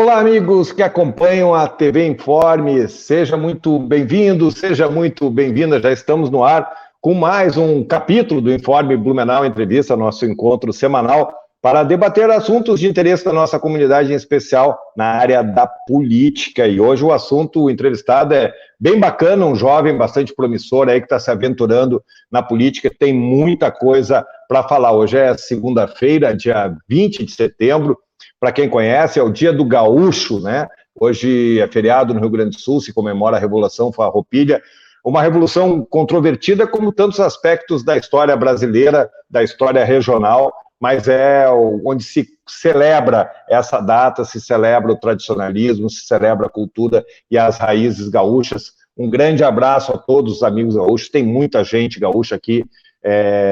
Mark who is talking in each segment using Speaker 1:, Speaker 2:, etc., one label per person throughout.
Speaker 1: Olá, amigos que acompanham a TV Informe, seja muito bem-vindo, seja muito bem-vinda. Já estamos no ar com mais um capítulo do Informe Blumenau Entrevista, nosso encontro semanal, para debater assuntos de interesse da nossa comunidade, em especial na área da política. E hoje o assunto, o entrevistado é bem bacana, um jovem bastante promissor aí que está se aventurando na política, tem muita coisa para falar. Hoje é segunda-feira, dia 20 de setembro. Para quem conhece, é o Dia do Gaúcho, né? Hoje é feriado no Rio Grande do Sul, se comemora a Revolução Farroupilha, uma revolução controvertida como tantos aspectos da história brasileira, da história regional, mas é onde se celebra essa data, se celebra o tradicionalismo, se celebra a cultura e as raízes gaúchas. Um grande abraço a todos os amigos gaúchos, tem muita gente gaúcha aqui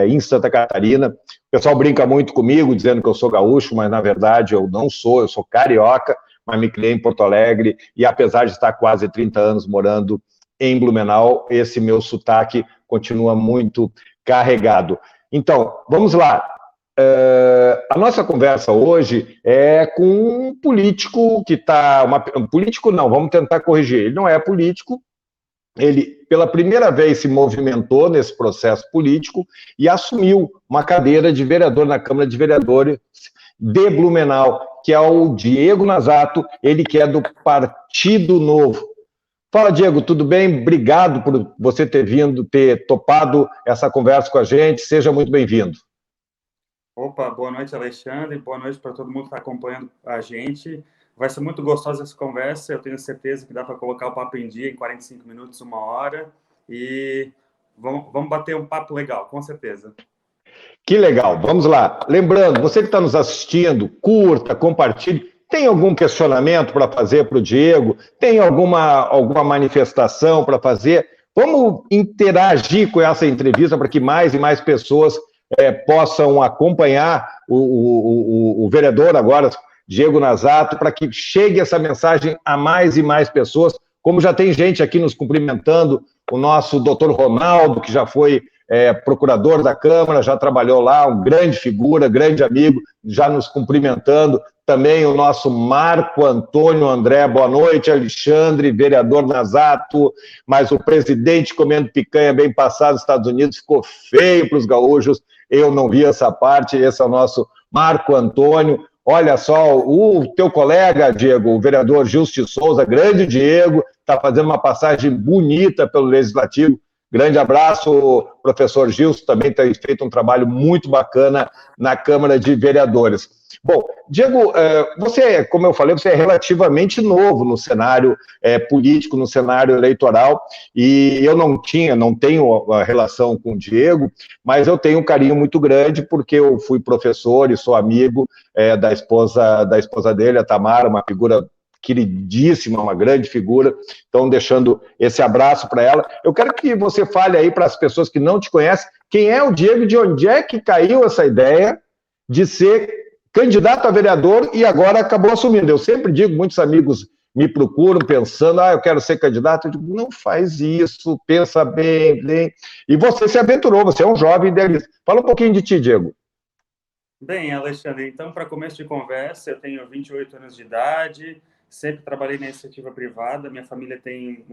Speaker 1: em Santa Catarina. O pessoal brinca muito comigo, dizendo que eu sou gaúcho, mas na verdade eu não sou, eu sou carioca, mas me criei em Porto Alegre, e apesar de estar quase 30 anos morando em Blumenau, esse meu sotaque continua muito carregado. Então, vamos lá. A nossa conversa hoje é com um político que está... Político não, vamos tentar corrigir. Ele não é político, ele, pela primeira vez, se movimentou nesse processo político e assumiu uma cadeira de vereador na Câmara de Vereadores de Blumenau, que é o Diego Nasato, ele que é do Partido Novo. Fala, Diego, tudo bem? Obrigado por você ter topado essa conversa com a gente. Seja muito bem-vindo.
Speaker 2: Opa, boa noite, Alexandre. Boa noite para todo mundo que está acompanhando a gente. Vai ser muito gostosa essa conversa. Eu tenho certeza que dá para colocar o papo em dia em 45 minutos, uma hora. E vamos bater um papo legal, com certeza.
Speaker 1: Que legal. Vamos lá. Lembrando, você que está nos assistindo, curta, compartilhe. Tem algum questionamento para fazer para o Diego? Tem alguma manifestação para fazer? Vamos interagir com essa entrevista para que mais e mais pessoas possam acompanhar o vereador agora, Diego Nasato, para que chegue essa mensagem a mais e mais pessoas, como já tem gente aqui nos cumprimentando, o nosso doutor Ronaldo, que já foi procurador da Câmara, já trabalhou lá, um grande figura, grande amigo, já nos cumprimentando, também o nosso Marco Antônio André, boa noite, Alexandre, vereador Nasato, mas o presidente comendo picanha bem passado nos Estados Unidos, ficou feio para os gaúchos, eu não vi essa parte, esse é o nosso Marco Antônio. Olha só, o teu colega, Diego, o vereador Gilson de Souza, grande Diego, está fazendo uma passagem bonita pelo Legislativo. Grande abraço, professor Gilson, também tem feito um trabalho muito bacana na Câmara de Vereadores. Bom, Diego, você, como eu falei, você é relativamente novo no cenário político, no cenário eleitoral, e eu não tenho a relação com o Diego, mas eu tenho um carinho muito grande, porque eu fui professor e sou amigo da esposa dele, a Tamara, uma figura queridíssima, uma grande figura, então deixando esse abraço para ela. Eu quero que você fale aí para as pessoas que não te conhecem, quem é o Diego, de onde é que caiu essa ideia de ser candidato a vereador e agora acabou assumindo. Eu sempre digo, muitos amigos me procuram pensando, eu quero ser candidato, eu digo, não faz isso, pensa bem, e você se aventurou, você é um jovem idealista. Fala um pouquinho de ti, Diego.
Speaker 2: Bem, Alexandre, então, para começo de conversa, eu tenho 28 anos de idade, sempre trabalhei na iniciativa privada, minha família tem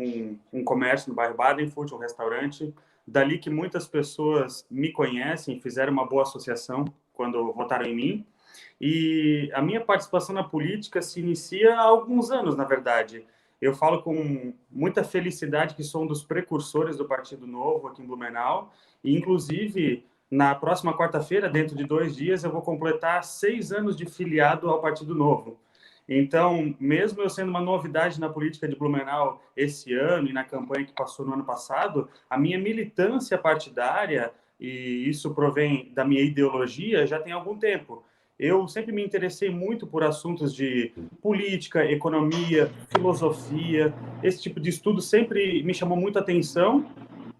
Speaker 2: um comércio no bairro Badenfurt, um restaurante, dali que muitas pessoas me conhecem, fizeram uma boa associação quando votaram em mim, e a minha participação na política se inicia há alguns anos, na verdade. Eu falo com muita felicidade que sou um dos precursores do Partido Novo aqui em Blumenau, e inclusive, na próxima quarta-feira, dentro de 2 dias, eu vou completar 6 anos de filiado ao Partido Novo. Então, mesmo eu sendo uma novidade na política de Blumenau esse ano e na campanha que passou no ano passado, a minha militância partidária, e isso provém da minha ideologia, já tem algum tempo. Eu sempre me interessei muito por assuntos de política, economia, filosofia, esse tipo de estudo sempre me chamou muita atenção.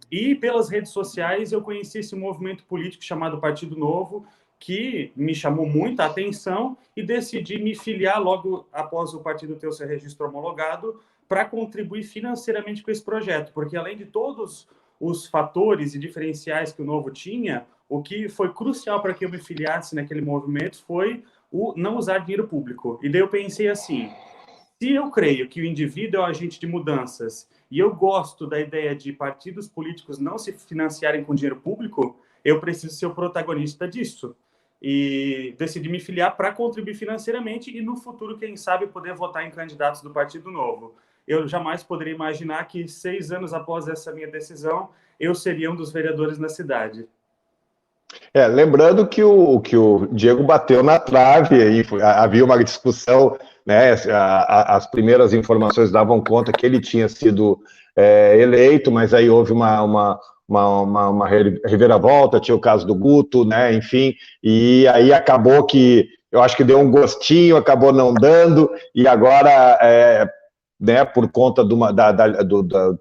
Speaker 2: E pelas redes sociais eu conheci esse movimento político chamado Partido Novo, que me chamou muita atenção e decidi me filiar logo após o partido ter o seu registro homologado para contribuir financeiramente com esse projeto, porque além de todos os fatores e diferenciais que o Novo tinha, o que foi crucial para que eu me filiasse naquele movimento foi o não usar dinheiro público. E daí eu pensei assim, Se eu creio que o indivíduo é um agente de mudanças e eu gosto da ideia de partidos políticos não se financiarem com dinheiro público, eu preciso ser o protagonista disso. E decidi me filiar para contribuir financeiramente e, no futuro, quem sabe, poder votar em candidatos do Partido Novo. Eu jamais poderia imaginar que 6 anos após essa minha decisão, eu seria um dos vereadores na cidade.
Speaker 1: Lembrando que o Diego bateu na trave, aí havia uma discussão, né, as primeiras informações davam conta que ele tinha sido eleito, mas aí houve uma reviravolta, tinha o caso do Guto, né, enfim, e aí acabou que, eu acho que deu um gostinho, acabou não dando, e agora, né, por conta do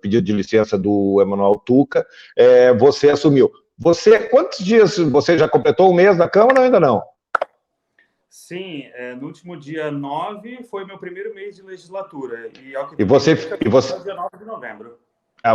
Speaker 1: pedido de licença do Emanuel Tuca, você assumiu. Quantos dias você já completou o mês na Câmara ou ainda não?
Speaker 2: Sim, no último dia 9 foi meu primeiro mês de legislatura.
Speaker 1: E você
Speaker 2: dia 9 de novembro.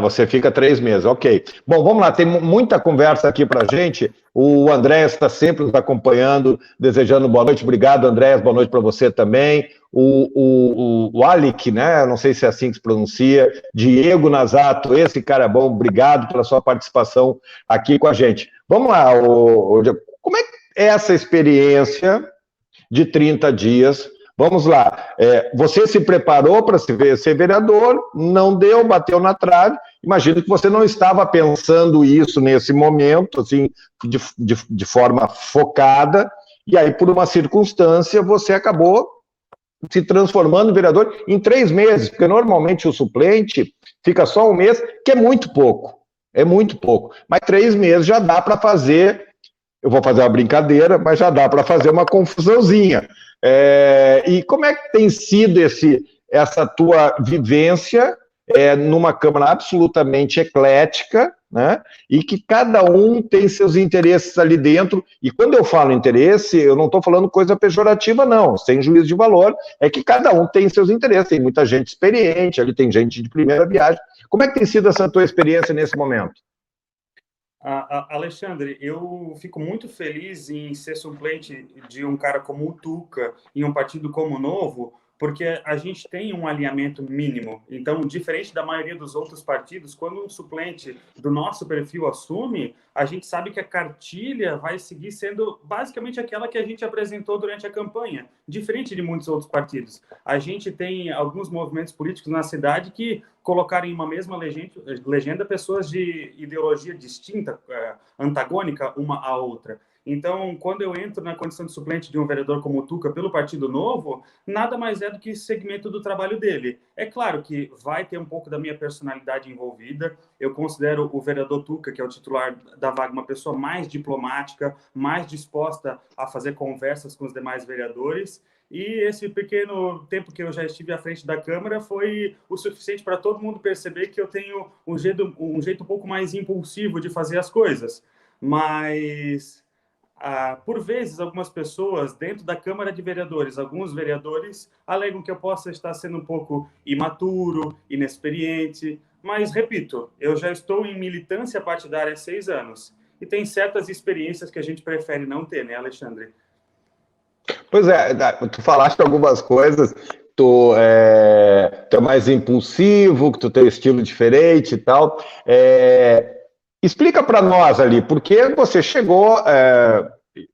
Speaker 1: Você fica 3 meses, ok. Bom, vamos lá, tem muita conversa aqui pra gente. O Andrés está sempre nos acompanhando, desejando boa noite. Obrigado, Andrés, boa noite para você também. O Alec, né? Não sei se é assim que se pronuncia. Diego Nazato, esse cara é bom, obrigado pela sua participação aqui com a gente. Vamos lá, como é que é essa experiência de 30 dias? Vamos lá, você se preparou para ser vereador, não deu, bateu na trave, imagino que você não estava pensando isso nesse momento, assim, de forma focada, e aí, por uma circunstância, você acabou se transformando em vereador em 3 meses, porque normalmente o suplente fica só 1 mês, que é muito pouco, mas 3 meses já dá para fazer, eu vou fazer uma brincadeira, mas já dá para fazer uma confusãozinha. E como é que tem sido essa tua vivência numa Câmara absolutamente eclética, né? E que cada um tem seus interesses ali dentro, e quando eu falo interesse, eu não estou falando coisa pejorativa, não, sem juízo de valor, é que cada um tem seus interesses, tem muita gente experiente, ali tem gente de primeira viagem. Como é que tem sido essa tua experiência nesse momento?
Speaker 2: Alexandre, eu fico muito feliz em ser suplente de um cara como o Tuca em um partido como o Novo, porque a gente tem um alinhamento mínimo. Então, diferente da maioria dos outros partidos, quando um suplente do nosso perfil assume, a gente sabe que a cartilha vai seguir sendo basicamente aquela que a gente apresentou durante a campanha, diferente de muitos outros partidos. A gente tem alguns movimentos políticos na cidade que colocaram em uma mesma legenda pessoas de ideologia distinta, antagônica uma à outra. Então, quando eu entro na condição de suplente de um vereador como o Tuca pelo Partido Novo, nada mais é do que segmento do trabalho dele. É claro que vai ter um pouco da minha personalidade envolvida. Eu considero o vereador Tuca, que é o titular da vaga, uma pessoa mais diplomática, mais disposta a fazer conversas com os demais vereadores. E esse pequeno tempo que eu já estive à frente da Câmara foi o suficiente para todo mundo perceber que eu tenho um jeito um pouco mais impulsivo de fazer as coisas. Mas por vezes, algumas pessoas dentro da Câmara de Vereadores, alguns vereadores, alegam que eu possa estar sendo um pouco imaturo, inexperiente, mas, repito, eu já estou em militância partidária há 6 anos e tem certas experiências que a gente prefere não ter, né, Alexandre?
Speaker 1: Pois tu falaste algumas coisas, tu é mais impulsivo, que tu tem um estilo diferente e tal. Explica para nós ali, porque você chegou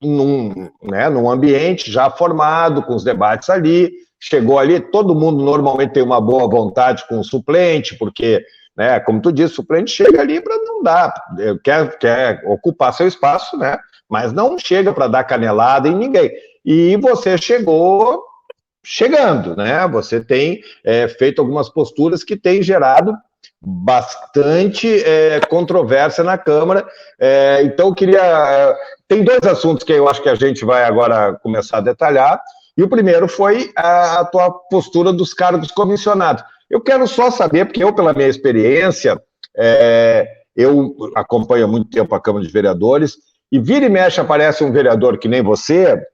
Speaker 1: num ambiente já formado, com os debates ali, chegou ali, todo mundo normalmente tem uma boa vontade com o suplente, porque, né, como tu disse, o suplente chega ali para não dar, quer ocupar seu espaço, né, mas não chega para dar canelada em ninguém. E você chegando, né, você tem feito algumas posturas que têm gerado bastante controvérsia na Câmara, então eu queria... tem 2 assuntos que eu acho que a gente vai agora começar a detalhar, e o primeiro foi a tua postura dos cargos comissionados. Eu quero só saber, porque eu, pela minha experiência, eu acompanho há muito tempo a Câmara de Vereadores, e vira e mexe aparece um vereador que nem você,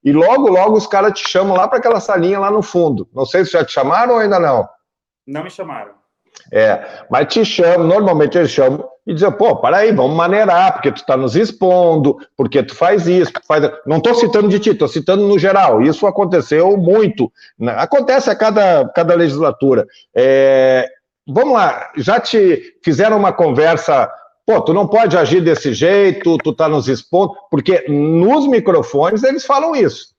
Speaker 1: e logo, logo os caras te chamam lá para aquela salinha lá no fundo. Não sei se já te chamaram ou ainda não.
Speaker 2: Não me chamaram.
Speaker 1: Mas te chamam, normalmente eles chamam e dizer, pô, para aí, vamos maneirar, porque tu está nos expondo, porque tu faz isso, tu faz... Não estou citando de ti, estou citando no geral. Isso aconteceu muito, né? Acontece a cada legislatura. Vamos lá, já te fizeram uma conversa, pô, tu não pode agir desse jeito, tu está nos expondo, porque nos microfones eles falam isso.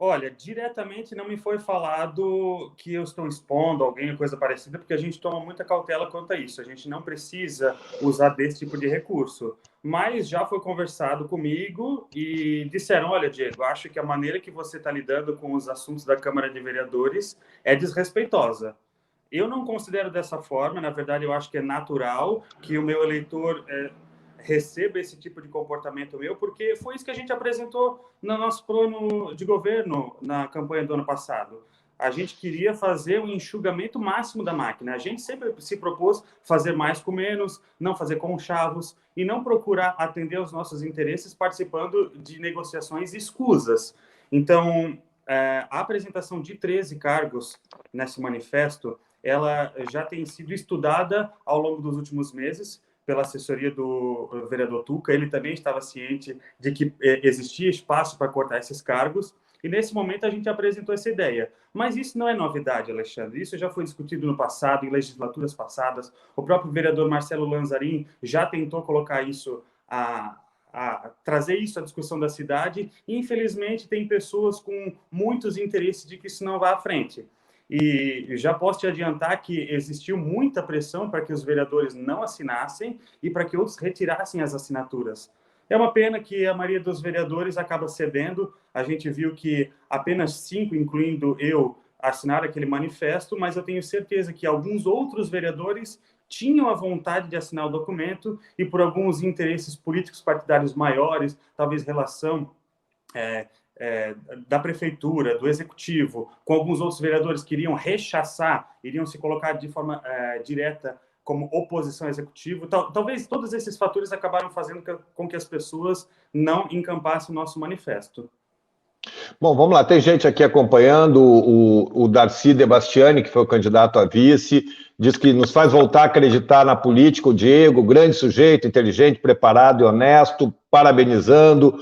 Speaker 2: Olha, diretamente não me foi falado que eu estou expondo alguém ou coisa parecida, porque a gente toma muita cautela quanto a isso. A gente não precisa usar desse tipo de recurso. Mas já foi conversado comigo e disseram, olha, Diego, acho que a maneira que você está lidando com os assuntos da Câmara de Vereadores é desrespeitosa. Eu não considero dessa forma, na verdade, eu acho que é natural que o meu eleitor receba esse tipo de comportamento meu, porque foi isso que a gente apresentou no nosso plano de governo na campanha do ano passado. A gente queria fazer um enxugamento máximo da máquina. A gente sempre se propôs fazer mais com menos, não fazer conchavos e não procurar atender aos nossos interesses participando de negociações escusas. Então, a apresentação de 13 cargos nesse manifesto, ela já tem sido estudada ao longo dos últimos meses pela assessoria do vereador Tuca. Ele também estava ciente de que existia espaço para cortar esses cargos, e nesse momento a gente apresentou essa ideia. Mas isso não é novidade, Alexandre. Isso já foi discutido no passado, em legislaturas passadas. O próprio vereador Marcelo Lanzarin já tentou colocar isso a trazer isso à discussão da cidade, e infelizmente tem pessoas com muitos interesses de que isso não vá à frente. E já posso te adiantar que existiu muita pressão para que os vereadores não assinassem e para que outros retirassem as assinaturas. É uma pena que a maioria dos vereadores acaba cedendo. A gente viu que apenas 5, incluindo eu, assinaram aquele manifesto, mas eu tenho certeza que alguns outros vereadores tinham a vontade de assinar o documento e por alguns interesses políticos partidários maiores, talvez relação da prefeitura, do executivo, com alguns outros vereadores que iriam rechaçar, iriam se colocar de forma direta como oposição ao executivo. Talvez todos esses fatores acabaram fazendo com que as pessoas não encampassem o nosso manifesto.
Speaker 1: Bom, vamos lá, tem gente aqui acompanhando, o Darcy Debastiani, que foi o candidato a vice, diz que nos faz voltar a acreditar na política, o Diego, grande sujeito, inteligente, preparado e honesto, parabenizando.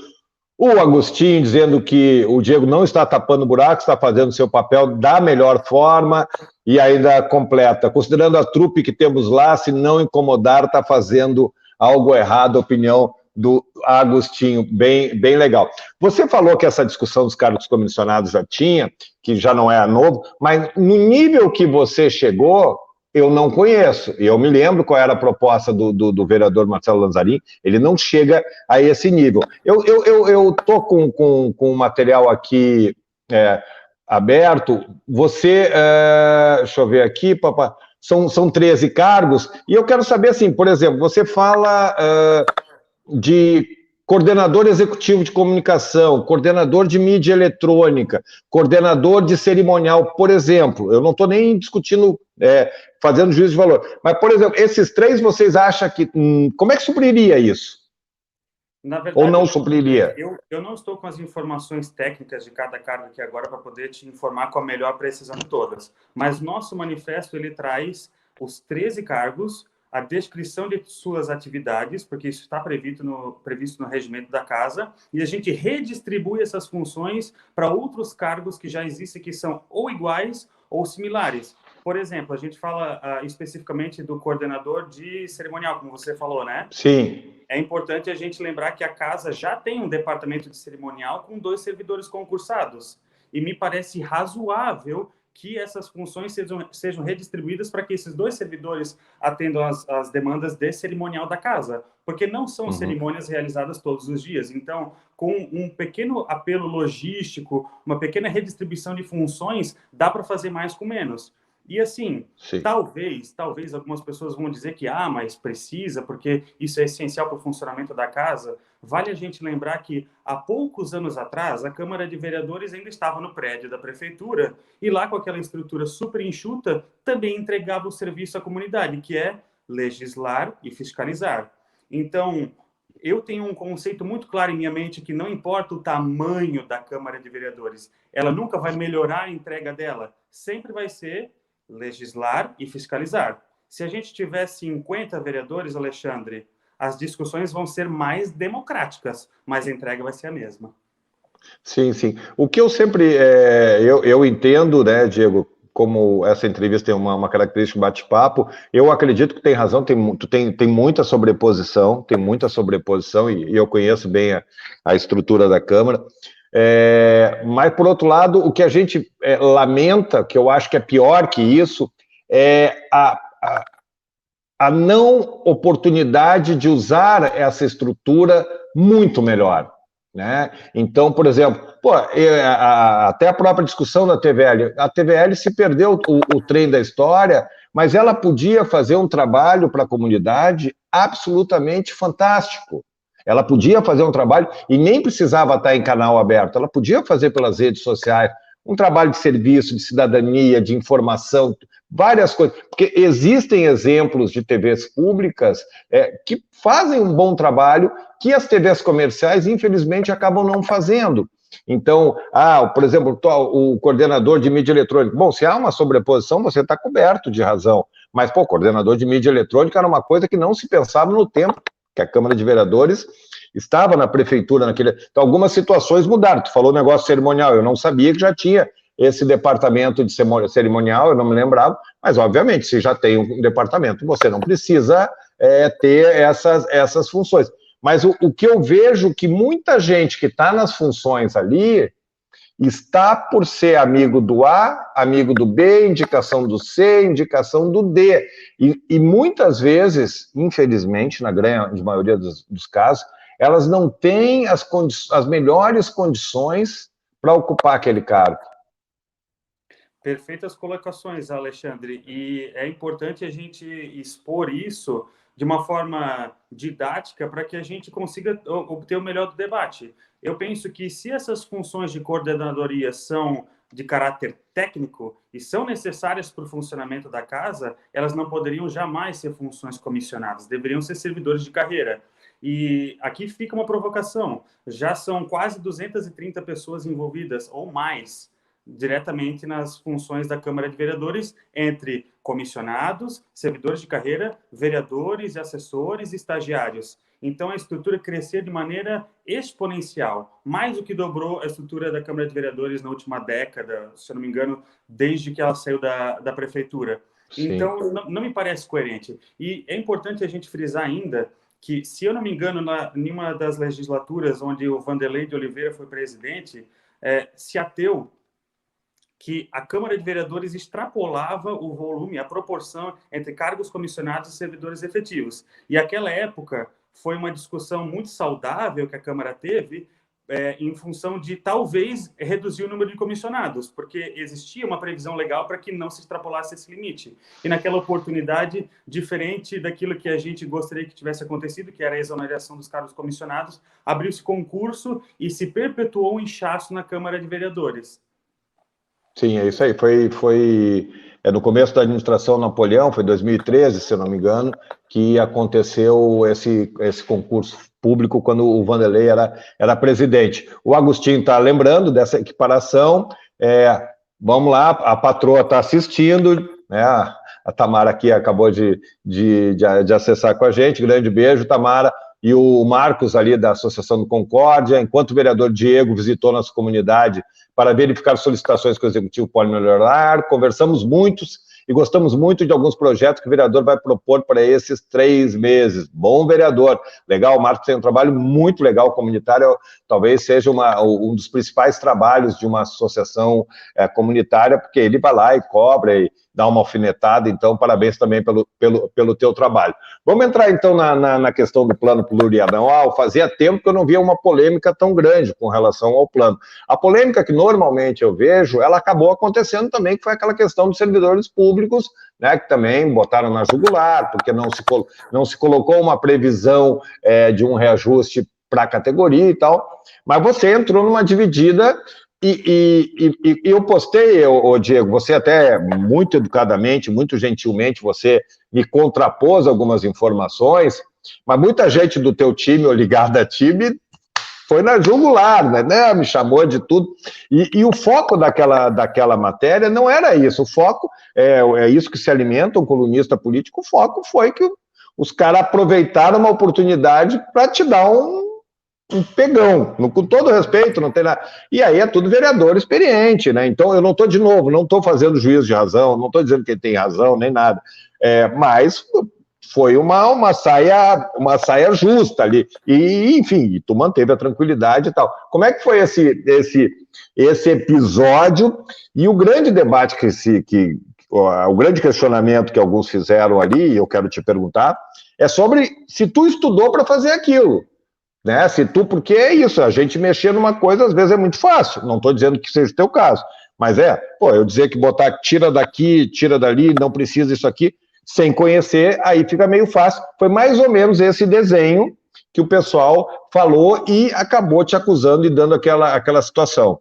Speaker 1: O Agostinho dizendo que o Diego não está tapando buraco, está fazendo o seu papel da melhor forma, e ainda completa, considerando a trupe que temos lá, se não incomodar, está fazendo algo errado, a opinião do Agostinho, bem legal. Você falou que essa discussão dos cargos comissionados já tinha, que já não é novo, mas no nível que você chegou, eu não conheço. Eu me lembro qual era a proposta do vereador Marcelo Lanzarin, ele não chega a esse nível. Eu estou com o material aqui aberto. Você, deixa eu ver aqui, papai, são 13 cargos, e eu quero saber, assim, por exemplo, você fala de coordenador executivo de comunicação, coordenador de mídia eletrônica, coordenador de cerimonial, por exemplo. Eu não estou nem discutindo, fazendo juízo de valor. Mas, por exemplo, esses 3, vocês acham que... como é que supriria isso?
Speaker 2: Na verdade,
Speaker 1: ou não supriria?
Speaker 2: Eu não estou com as informações técnicas de cada cargo aqui agora para poder te informar com a melhor precisão de todas. Mas nosso manifesto, ele traz os 13 cargos, a descrição de suas atividades, porque isso está previsto no regimento da casa, e a gente redistribui essas funções para outros cargos que já existem, que são ou iguais ou similares. Por exemplo, a gente fala especificamente do coordenador de cerimonial, como você falou, né?
Speaker 1: Sim.
Speaker 2: É importante a gente lembrar que a casa já tem um departamento de cerimonial com 2 servidores concursados. E me parece razoável que essas funções sejam redistribuídas para que esses 2 servidores atendam as demandas de cerimonial da casa, porque não são cerimônias realizadas todos os dias. Então, com um pequeno apelo logístico, uma pequena redistribuição de funções, dá para fazer mais com menos. E assim, talvez algumas pessoas vão dizer que, mas precisa, porque isso é essencial para o funcionamento da casa. Vale a gente lembrar que, há poucos anos atrás, a Câmara de Vereadores ainda estava no prédio da Prefeitura, e lá, com aquela estrutura super enxuta, também entregava o serviço à comunidade, que é legislar e fiscalizar. Então, eu tenho um conceito muito claro em minha mente que não importa o tamanho da Câmara de Vereadores, ela nunca vai melhorar a entrega dela, sempre vai ser legislar e fiscalizar. Se a gente tiver 50 vereadores, Alexandre, as discussões vão ser mais democráticas, mas a entrega vai ser a mesma.
Speaker 1: Sim, sim. O que eu sempre, eu entendo, né, Diego, como essa entrevista tem uma característica de bate-papo, eu acredito que tem razão, tem muita sobreposição, e eu conheço bem a estrutura da Câmara, mas, por outro lado, o que a gente lamenta, que eu acho que é pior que isso, é a não oportunidade de usar essa estrutura muito melhor, né? Então, por exemplo, até a própria discussão da TVL, a TVL se perdeu o trem da história, mas ela podia fazer um trabalho para a comunidade absolutamente fantástico. Ela podia fazer um trabalho, e nem precisava estar em canal aberto, ela podia fazer pelas redes sociais, um trabalho de serviço, de cidadania, de informação, várias coisas, porque existem exemplos de TVs públicas que fazem um bom trabalho, que as TVs comerciais, infelizmente, acabam não fazendo. Então, por exemplo, o coordenador de mídia eletrônica, bom, se há uma sobreposição, você está coberto de razão, mas, coordenador de mídia eletrônica era uma coisa que não se pensava no tempo que a Câmara de Vereadores estava na prefeitura naquele... Então, algumas situações mudaram. Tu falou negócio cerimonial, eu não sabia que já tinha esse departamento de cerimonial, eu não me lembrava, mas, obviamente, se já tem um departamento, você não precisa ter essas funções. Mas o que eu vejo que muita gente que está nas funções ali está por ser amigo do A, amigo do B, indicação do C, indicação do D. E muitas vezes, infelizmente, na grande maioria dos casos, elas não têm as melhores condições para ocupar aquele cargo.
Speaker 2: Perfeitas colocações, Alexandre, e é importante a gente expor isso de uma forma didática para que a gente consiga obter o melhor do debate. Eu penso que se essas funções de coordenadoria são de caráter técnico e são necessárias para o funcionamento da casa, elas não poderiam jamais ser funções comissionadas, deveriam ser servidores de carreira. E aqui fica uma provocação, já são quase 230 pessoas envolvidas ou mais diretamente nas funções da Câmara de Vereadores, entre comissionados, servidores de carreira, vereadores, assessores e estagiários. Então, a estrutura cresceu de maneira exponencial, mais do que dobrou a estrutura da Câmara de Vereadores na última década, se eu não me engano, desde que ela saiu da prefeitura. Sim. Então, não me parece coerente. E é importante a gente frisar ainda que, se eu não me engano, em uma das legislaturas onde o Vanderlei de Oliveira foi presidente, se ateu que a Câmara de Vereadores extrapolava o volume, a proporção entre cargos comissionados e servidores efetivos. E aquela época foi uma discussão muito saudável que a Câmara teve em função de talvez reduzir o número de comissionados, porque existia uma previsão legal para que não se extrapolasse esse limite. E naquela oportunidade, diferente daquilo que a gente gostaria que tivesse acontecido, que era a exoneração dos cargos comissionados, abriu-se concurso e se perpetuou o inchaço na Câmara de Vereadores.
Speaker 1: Sim, é isso aí. Foi no começo da administração Napoleão, foi 2013, se eu não me engano, que aconteceu esse concurso público quando o Vanderlei era presidente. O Agostinho está lembrando dessa equiparação. Vamos lá, a patroa está assistindo, né? A Tamara aqui acabou de acessar com a gente. Grande beijo, Tamara. E o Marcos, ali da Associação do Concórdia, enquanto o vereador Diego visitou nossa comunidade para verificar solicitações que o Executivo pode melhorar, conversamos muitos e gostamos muito de alguns projetos que o vereador vai propor para esses 3 meses. Bom vereador, legal, o Marcos tem um trabalho muito legal comunitário, talvez seja um dos principais trabalhos de uma associação comunitária, porque ele vai lá e cobra e dá uma alfinetada, então parabéns também pelo teu trabalho. Vamos entrar então na questão do plano plurianual. Fazia tempo que eu não via uma polêmica tão grande com relação ao plano. A polêmica que normalmente eu vejo, ela acabou acontecendo também, que foi aquela questão dos servidores públicos, né, que também botaram na jugular, porque não se colocou uma previsão de um reajuste para a categoria e tal, mas você entrou numa dividida. E eu postei, Diego, você até muito educadamente, muito gentilmente, você me contrapôs algumas informações, mas muita gente do teu time ou ligada a time foi na jugular, né? Me chamou de tudo. E o foco daquela matéria não era isso. O foco é isso que se alimenta um colunista político. O foco foi que os caras aproveitaram uma oportunidade para te dar um pegão, com todo respeito, não tem nada. E aí é tudo vereador experiente, né? Então eu não estou, de novo, não estou fazendo juízo de razão, não estou dizendo que ele tem razão, nem nada. Mas foi uma saia justa ali. E, enfim, tu manteve a tranquilidade e tal. Como é que foi esse episódio e o grande debate o grande questionamento que alguns fizeram ali, e eu quero te perguntar, é sobre se tu estudou para fazer aquilo. Né? Porque é isso, a gente mexer numa coisa às vezes é muito fácil, não estou dizendo que seja o teu caso, mas eu dizer que botar tira daqui, tira dali, não precisa isso aqui, sem conhecer, aí fica meio fácil. Foi mais ou menos esse desenho que o pessoal falou e acabou te acusando e dando aquela situação.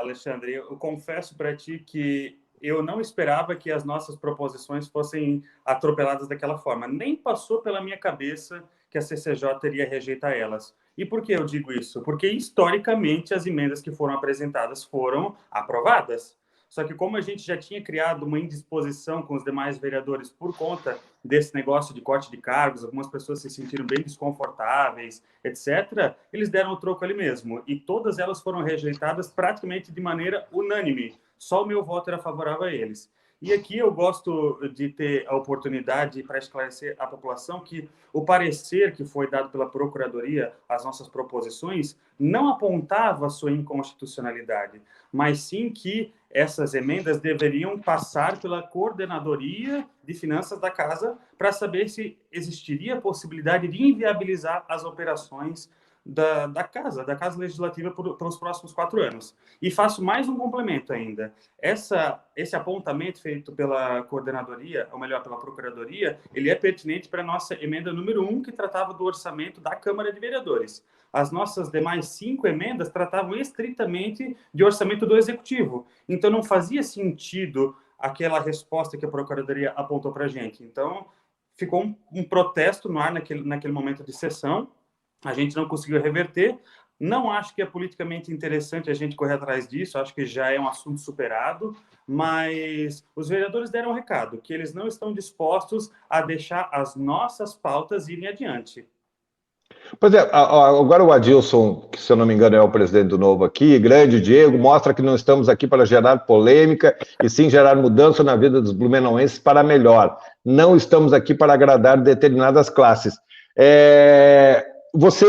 Speaker 2: Alexandre, eu confesso para ti que eu não esperava que as nossas proposições fossem atropeladas daquela forma. Nem passou pela minha cabeça que a CCJ iria rejeitar elas. E por que eu digo isso? Porque, historicamente, as emendas que foram apresentadas foram aprovadas. Só que como a gente já tinha criado uma indisposição com os demais vereadores por conta desse negócio de corte de cargos, algumas pessoas se sentiram bem desconfortáveis, etc., eles deram o troco ali mesmo. E todas elas foram rejeitadas praticamente de maneira unânime. Só o meu voto era favorável a eles. E aqui eu gosto de ter a oportunidade para esclarecer à população que o parecer que foi dado pela Procuradoria às nossas proposições não apontava a sua inconstitucionalidade, mas sim que essas emendas deveriam passar pela Coordenadoria de Finanças da Casa para saber se existiria a possibilidade de inviabilizar as operações da Casa Legislativa pelos próximos 4 anos. E faço mais um complemento ainda. Esse apontamento feito pela Coordenadoria, ou melhor, pela Procuradoria, ele é pertinente para a nossa emenda número 1, que tratava do orçamento da Câmara de Vereadores. As nossas demais 5 emendas tratavam estritamente de orçamento do Executivo. Então, não fazia sentido aquela resposta que a Procuradoria apontou para a gente. Então, ficou um protesto no ar naquele momento de sessão. A gente não conseguiu reverter. Não acho que é politicamente interessante a gente correr atrás disso, acho que já é um assunto superado, mas os vereadores deram um recado, que eles não estão dispostos a deixar as nossas pautas irem adiante.
Speaker 1: Pois é, agora o Adilson, que se eu não me engano é o presidente do Novo aqui, grande Diego, mostra que não estamos aqui para gerar polêmica e sim gerar mudança na vida dos blumenauenses para melhor. Não estamos aqui para agradar determinadas classes. Você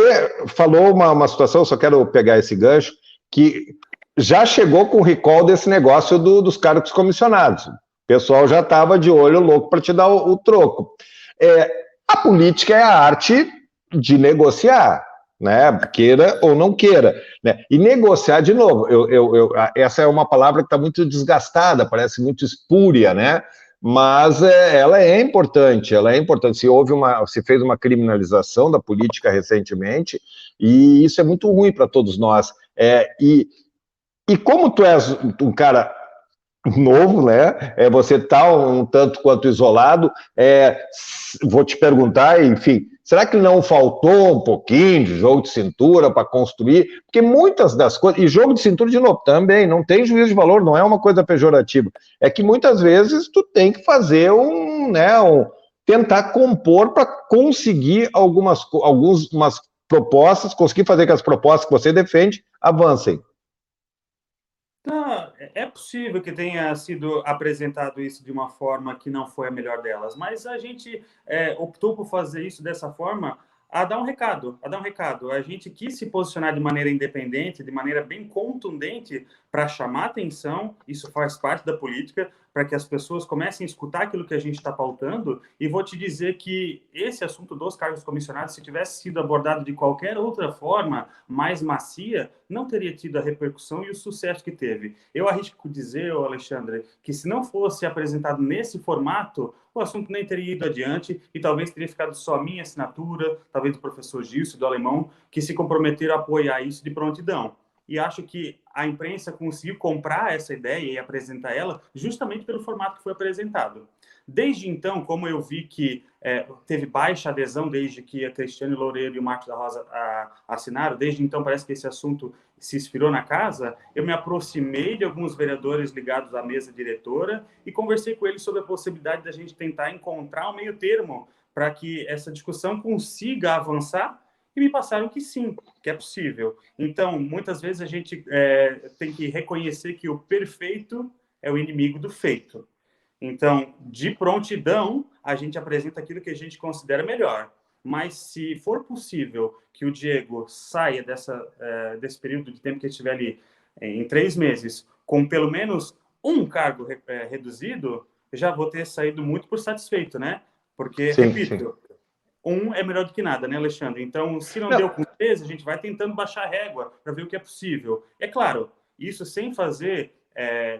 Speaker 1: falou uma situação, só quero pegar esse gancho, que já chegou com o recall desse negócio dos cargos comissionados. O pessoal já estava de olho louco para te dar o troco. A política é a arte de negociar, né? Queira ou não queira, né? E negociar, de novo, essa é uma palavra que está muito desgastada, parece muito espúria, né? Mas ela é importante, se fez uma criminalização da política recentemente, e isso é muito ruim para todos nós. E como tu és um cara novo, né? Você está um tanto quanto isolado. Vou te perguntar, enfim, será que não faltou um pouquinho de jogo de cintura para construir? Porque muitas das coisas, e jogo de cintura, de novo, também não tem juízo de valor, não é uma coisa pejorativa. É que muitas vezes tu tem que fazer tentar compor para conseguir algumas propostas, conseguir fazer que as propostas que você defende avancem.
Speaker 2: É possível que tenha sido apresentado isso de uma forma que não foi a melhor delas, mas a gente optou por fazer isso dessa forma a dar um recado. A gente quis se posicionar de maneira independente, de maneira bem contundente para chamar atenção, isso faz parte da política, para que as pessoas comecem a escutar aquilo que a gente está pautando, e vou te dizer que esse assunto dos cargos comissionados, se tivesse sido abordado de qualquer outra forma, mais macia, não teria tido a repercussão e o sucesso que teve. Eu arrisco dizer, Alexandre, que se não fosse apresentado nesse formato, o assunto nem teria ido adiante e talvez teria ficado só a minha assinatura, talvez do professor Gilson, do Alemão, que se comprometeram a apoiar isso de prontidão. E acho que a imprensa conseguiu comprar essa ideia e apresentar ela justamente pelo formato que foi apresentado. Desde então, como eu vi que teve baixa adesão desde que a Cristiane Loureiro e o Marcos da Rosa assinaram, desde então parece que esse assunto se esfriou na casa, eu me aproximei de alguns vereadores ligados à mesa diretora e conversei com eles sobre a possibilidade da gente tentar encontrar um meio termo para que essa discussão consiga avançar, e me passaram que sim, que é possível. Então, muitas vezes a gente tem que reconhecer que o perfeito é o inimigo do feito. Então, de prontidão, a gente apresenta aquilo que a gente considera melhor. Mas, se for possível que o Diego saia desse período de tempo que ele estiver ali, em 3 meses, com pelo menos um cargo reduzido, já vou ter saído muito por satisfeito, né? Porque,
Speaker 1: Sim,
Speaker 2: repito,
Speaker 1: sim.
Speaker 2: um é melhor do que nada, né, Alexandre? Então, se não
Speaker 1: Não.
Speaker 2: deu com 13, a gente vai tentando baixar a régua para ver o que é possível. É claro, isso sem fazer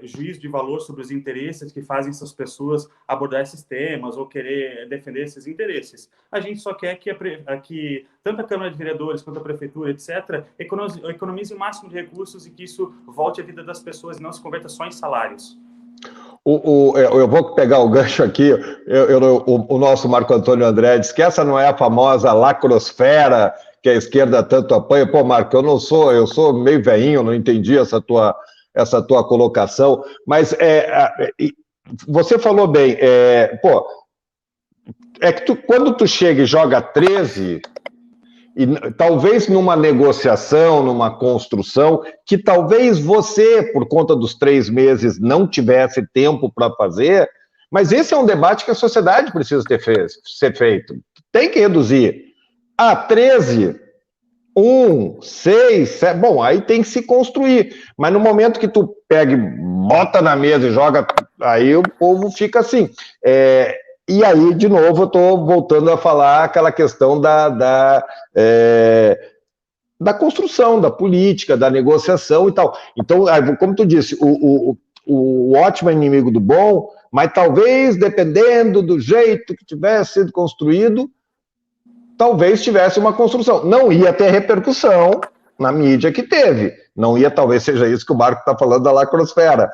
Speaker 2: juízo de valor sobre os interesses que fazem essas pessoas abordar esses temas ou querer defender esses interesses. A gente só quer que tanto a Câmara de Vereadores quanto a Prefeitura, etc., economize o máximo de recursos e que isso volte à vida das pessoas e não se converta só em salários.
Speaker 1: Eu vou pegar o gancho aqui, o nosso Marco Antônio André disse que essa não é a famosa lacrosfera que a esquerda tanto apanha. Pô, Marco, eu sou meio veinho, não entendi essa tua colocação, mas você falou bem, que quando tu chega e joga 13, e talvez numa negociação, numa construção, que talvez você, por conta dos 3 meses, não tivesse tempo para fazer, mas esse é um debate que a sociedade precisa ser feito. Tem que reduzir. 13, 1, 6, 7, bom, aí tem que se construir. Mas no momento que tu pega e bota na mesa e joga, aí o povo fica assim. E aí, de novo, eu estou voltando a falar aquela questão da construção, da política, da negociação e tal. Então, como tu disse, o ótimo é inimigo do bom, mas talvez, dependendo do jeito que tivesse sido construído, talvez tivesse uma construção. Não ia ter repercussão na mídia que teve. Não ia, talvez seja isso que o Marco está falando da lacrosfera,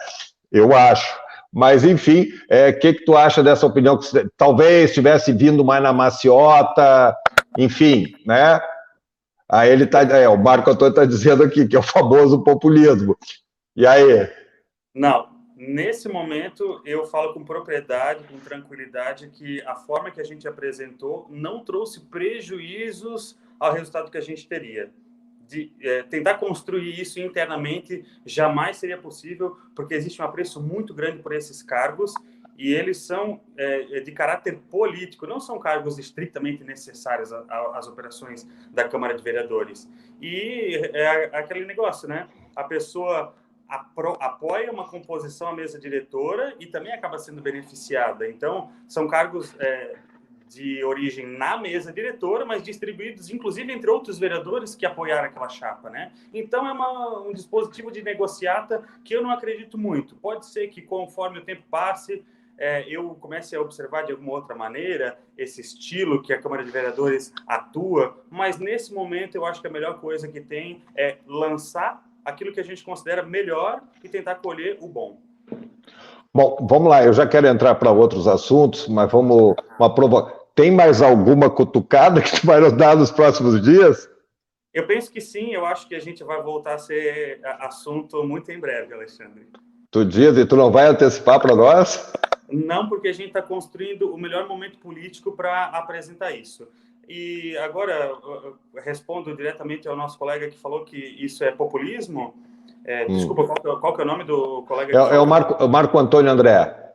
Speaker 1: eu acho. Mas, enfim, que tu acha dessa opinião? Que talvez tivesse vindo mais na maciota, enfim, né? Aí ele tá, o Marco Antônio está dizendo aqui que é o famoso populismo. E aí?
Speaker 2: Não, nesse momento eu falo com propriedade, com tranquilidade, que a forma que a gente apresentou não trouxe prejuízos ao resultado que a gente teria. Tentar construir isso internamente jamais seria possível, porque existe um apreço muito grande por esses cargos e eles são de caráter político, não são cargos estritamente necessários às operações da Câmara de Vereadores. E é aquele negócio, né? A pessoa apoia uma composição à mesa diretora e também acaba sendo beneficiada. Então, são cargos de origem na mesa diretora, mas distribuídos, inclusive, entre outros vereadores que apoiaram aquela chapa, né? Então, é um dispositivo de negociata que eu não acredito muito. Pode ser que, conforme o tempo passe, eu comece a observar de alguma outra maneira esse estilo que a Câmara de Vereadores atua, mas, nesse momento, eu acho que a melhor coisa que tem é lançar aquilo que a gente considera melhor e tentar colher o bom.
Speaker 1: Bom, vamos lá, eu já quero entrar para outros assuntos, mas vamos Tem mais alguma cutucada que tu vai nos dar nos próximos dias?
Speaker 2: Eu penso que sim, eu acho que a gente vai voltar a ser assunto muito em breve, Alexandre.
Speaker 1: Tu diz e tu não vai antecipar para nós?
Speaker 2: Não, porque a gente está construindo o melhor momento político para apresentar isso. E agora, eu respondo diretamente ao nosso colega que falou que isso é populismo. Desculpa, qual que é o nome do colega?
Speaker 1: É o Marco Antônio André.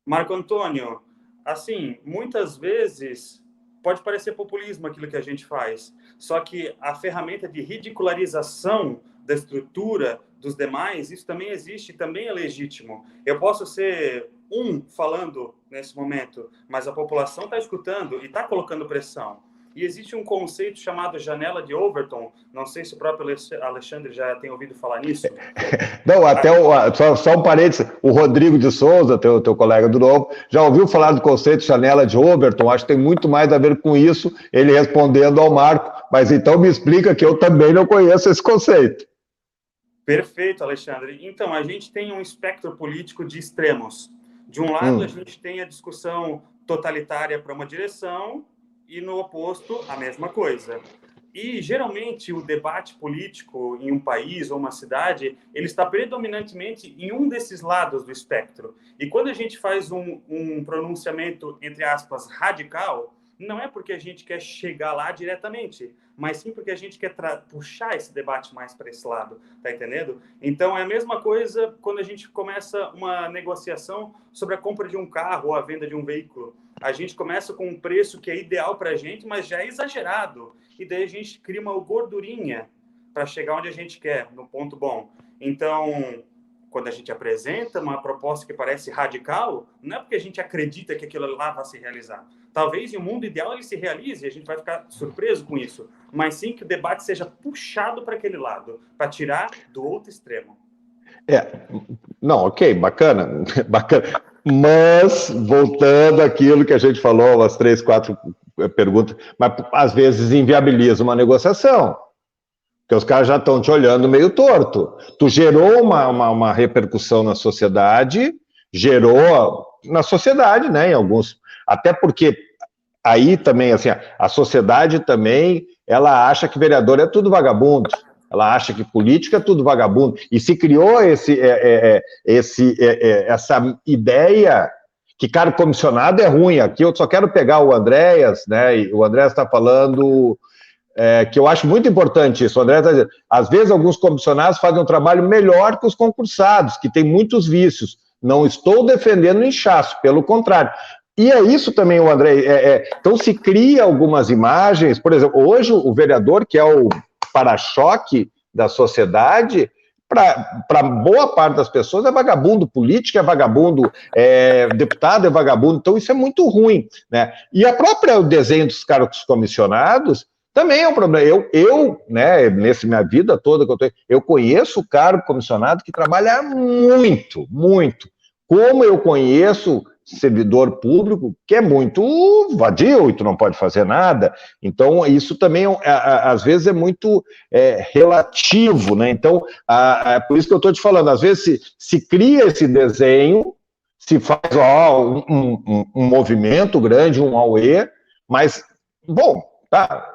Speaker 2: Marco Antônio, assim, muitas vezes pode parecer populismo aquilo que a gente faz, só que a ferramenta de ridicularização da estrutura dos demais, isso também existe, também é legítimo. Eu posso ser falando nesse momento, mas a população está escutando e está colocando pressão. E existe um conceito chamado janela de Overton, não sei se o próprio Alexandre já tem ouvido falar nisso.
Speaker 1: Não, até só um parênteses, o Rodrigo de Souza, teu colega do Novo, já ouviu falar do conceito janela de Overton? Acho que tem muito mais a ver com isso, ele respondendo ao Marco, mas então me explica que eu também não conheço esse conceito.
Speaker 2: Perfeito, Alexandre. Então, a gente tem um espectro político de extremos. De um lado, a gente tem a discussão totalitária para uma direção e, no oposto, a mesma coisa. E, geralmente, o debate político em um país ou uma cidade, ele está predominantemente em um desses lados do espectro. E quando a gente faz um pronunciamento, entre aspas, radical, não é porque a gente quer chegar lá diretamente, mas sim porque a gente quer puxar esse debate mais para esse lado, tá entendendo? Então, é a mesma coisa quando a gente começa uma negociação sobre a compra de um carro ou a venda de um veículo. A gente começa com um preço que é ideal para a gente, mas já é exagerado. E daí a gente cria uma gordurinha para chegar onde a gente quer, no ponto bom. Então, quando a gente apresenta uma proposta que parece radical, não é porque a gente acredita que aquilo lá vai se realizar. Talvez em um mundo ideal ele se realize e a gente vai ficar surpreso com isso, mas sim que o debate seja puxado para aquele lado, para tirar do outro extremo.
Speaker 1: Não, ok, bacana, bacana. Mas, voltando àquilo que a gente falou, as 3, 4 perguntas, mas às vezes inviabiliza uma negociação, porque os caras já estão te olhando meio torto. Tu gerou uma repercussão na sociedade, né, em alguns, até porque aí também, assim, a sociedade também, ela acha que vereador é tudo vagabundo, ela acha que política é tudo vagabundo, e se criou essa ideia que cargo comissionado é ruim. Aqui eu só quero pegar o Andréas, né, e o Andréas está falando, que eu acho muito importante isso, o Andréas está dizendo, às vezes alguns comissionados fazem um trabalho melhor que os concursados, que tem muitos vícios. Não estou defendendo o inchaço, pelo contrário. E é isso também, o André, então se cria algumas imagens, por exemplo, hoje o vereador, que é o para-choque da sociedade, para boa parte das pessoas é vagabundo, político é vagabundo, deputado é vagabundo, então isso é muito ruim, né? E o desenho dos cargos comissionados também é um problema. Né, minha vida toda, eu conheço o cargo comissionado que trabalha muito, muito, como eu conheço servidor público que é muito vadio e tu não pode fazer nada. Então, isso também, às vezes, é muito relativo, né? Então, é por isso que eu estou te falando, às vezes se cria esse desenho, se faz um movimento grande, um auê, mas, bom, tá,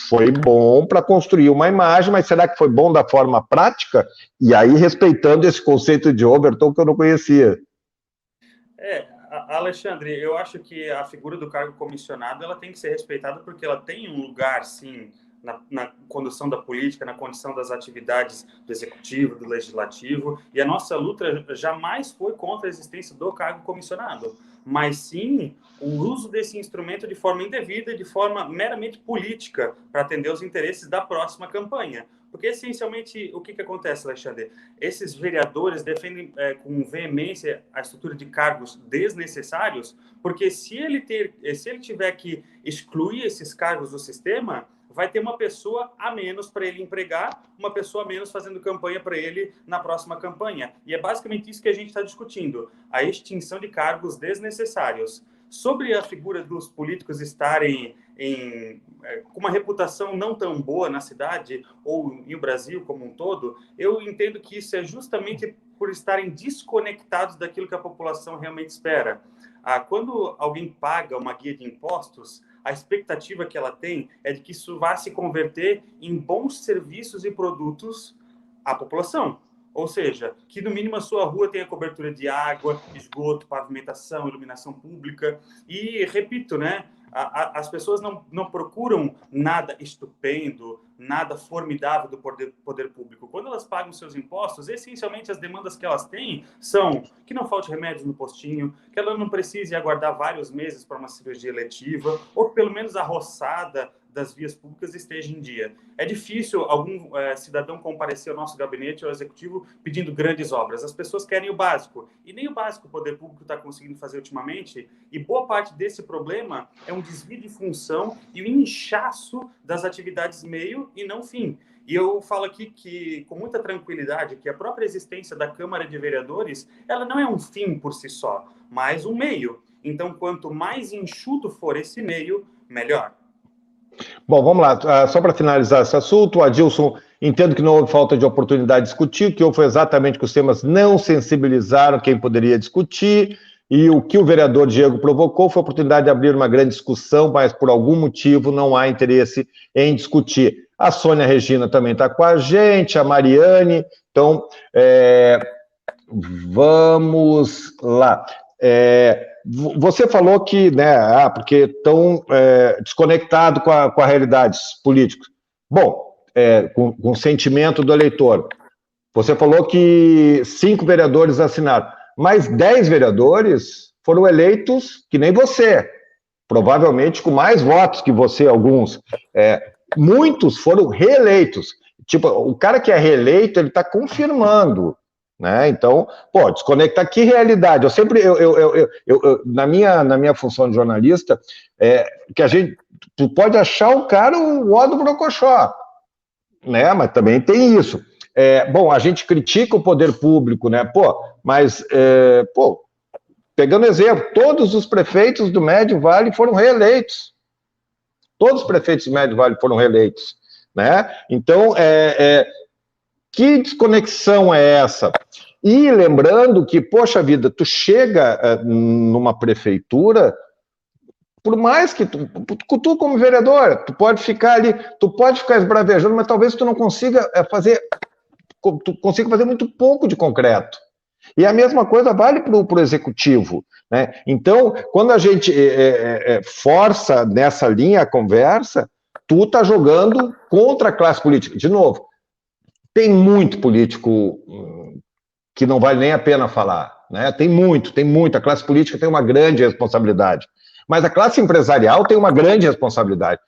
Speaker 1: foi bom para construir uma imagem, mas será que foi bom da forma prática? E aí, respeitando esse conceito de Overton que eu não conhecia.
Speaker 2: Alexandre, eu acho que a figura do cargo comissionado ela tem que ser respeitada porque ela tem um lugar, sim, na condução da política, na condição das atividades do executivo, do legislativo, e a nossa luta jamais foi contra a existência do cargo comissionado, mas sim o uso desse instrumento de forma indevida, de forma meramente política, para atender os interesses da próxima campanha. Porque, essencialmente, o que acontece, Alexandre? Esses vereadores defendem com veemência a estrutura de cargos desnecessários, porque se ele tiver que excluir esses cargos do sistema, vai ter uma pessoa a menos para ele empregar, uma pessoa a menos fazendo campanha para ele na próxima campanha. E é basicamente isso que a gente está discutindo, a extinção de cargos desnecessários. Sobre a figura dos políticos estarem com uma reputação não tão boa na cidade ou no Brasil como um todo, eu entendo que isso é justamente por estarem desconectados daquilo que a população realmente espera. Quando alguém paga uma guia de impostos, a expectativa que ela tem é de que isso vá se converter em bons serviços e produtos à população. Ou seja, que no mínimo a sua rua tenha cobertura de água, esgoto, pavimentação, iluminação pública. E, repito, né, as pessoas não procuram nada estupendo, nada formidável do poder público. Quando elas pagam seus impostos, essencialmente as demandas que elas têm são que não falte remédios no postinho, que ela não precise aguardar vários meses para uma cirurgia eletiva, ou que pelo menos a roçada das vias públicas esteja em dia. É difícil algum cidadão comparecer ao nosso gabinete ou ao executivo pedindo grandes obras. As pessoas querem o básico. E nem o básico o poder público está conseguindo fazer ultimamente. E boa parte desse problema é um desvio de função e um inchaço das atividades meio e não fim. E eu falo aqui que, com muita tranquilidade, que a própria existência da Câmara de Vereadores, ela não é um fim por si só, mas um meio. Então, quanto mais enxuto for esse meio, melhor.
Speaker 1: Bom, vamos lá. Só para finalizar esse assunto, o Adilson, entendo que não houve falta de oportunidade de discutir, que houve exatamente que os temas não sensibilizaram quem poderia discutir, e o que o vereador Diego provocou foi a oportunidade de abrir uma grande discussão, mas por algum motivo não há interesse em discutir. A Sônia Regina também está com a gente, a Mariane, então, vamos lá. Você falou que, né, porque estão desconectados com a realidade política. Bom, com o sentimento do eleitor. Você falou que 5 vereadores assinaram, mas 10 vereadores foram eleitos que nem você, provavelmente com mais votos que você, alguns. Muitos foram reeleitos. Tipo, o cara que é reeleito, ele está confirmando, né? Então, desconectar que realidade. Eu sempre, na minha função de jornalista, tu pode achar o cara o ó do Brocochó, né? Mas também tem isso. Bom, a gente critica o poder público, né? Mas pegando exemplo, todos os prefeitos do Médio Vale foram reeleitos. Todos os prefeitos do Médio Vale foram reeleitos, né? Então, que desconexão é essa? E lembrando que, poxa vida, tu chega numa prefeitura, por mais que tu como vereador, tu pode ficar ali, tu pode ficar esbravejando, mas talvez tu não consiga tu consiga fazer muito pouco de concreto. E a mesma coisa vale para o executivo, né? Então, quando a gente força nessa linha a conversa, tu está jogando contra a classe política. De novo, tem muito político que não vale nem a pena falar, né? Tem muito. A classe política tem uma grande responsabilidade. Mas a classe empresarial tem uma grande responsabilidade.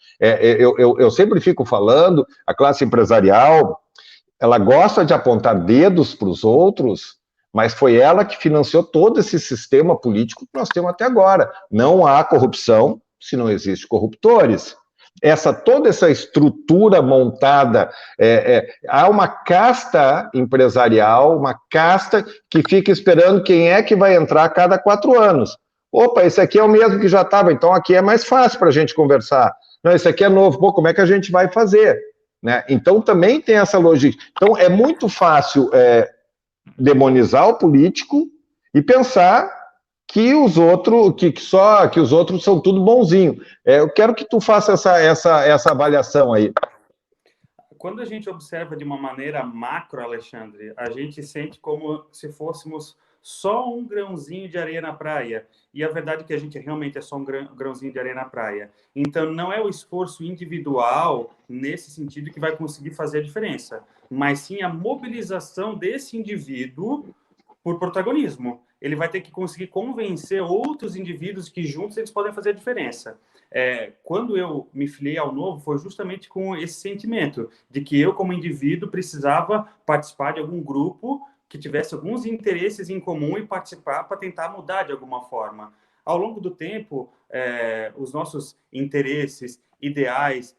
Speaker 1: Eu sempre fico falando, a classe empresarial, ela gosta de apontar dedos para os outros, mas foi ela que financiou todo esse sistema político que nós temos até agora. Não há corrupção se não existe corruptores. Toda essa estrutura montada, há uma casta empresarial, uma casta que fica esperando quem é que vai entrar a cada 4 anos. Opa, esse aqui é o mesmo que já estava, então aqui é mais fácil para a gente conversar. Não, esse aqui é novo, como é que a gente vai fazer? Né? Então também tem essa logística. Então é muito fácil demonizar o político e pensar que os outros, que os outros são tudo bonzinho. Eu quero que tu faça essa avaliação aí.
Speaker 2: Quando a gente observa de uma maneira macro, Alexandre, a gente sente como se fôssemos só um grãozinho de areia na praia. E a verdade é que a gente realmente é só um grãozinho de areia na praia. Então, não é o esforço individual, nesse sentido, que vai conseguir fazer a diferença, mas sim a mobilização desse indivíduo por protagonismo. Ele vai ter que conseguir convencer outros indivíduos que juntos eles podem fazer a diferença. Quando eu me filiei ao Novo, foi justamente com esse sentimento de que eu, como indivíduo, precisava participar de algum grupo que tivesse alguns interesses em comum e participar para tentar mudar de alguma forma. Ao longo do tempo, os nossos interesses, ideais,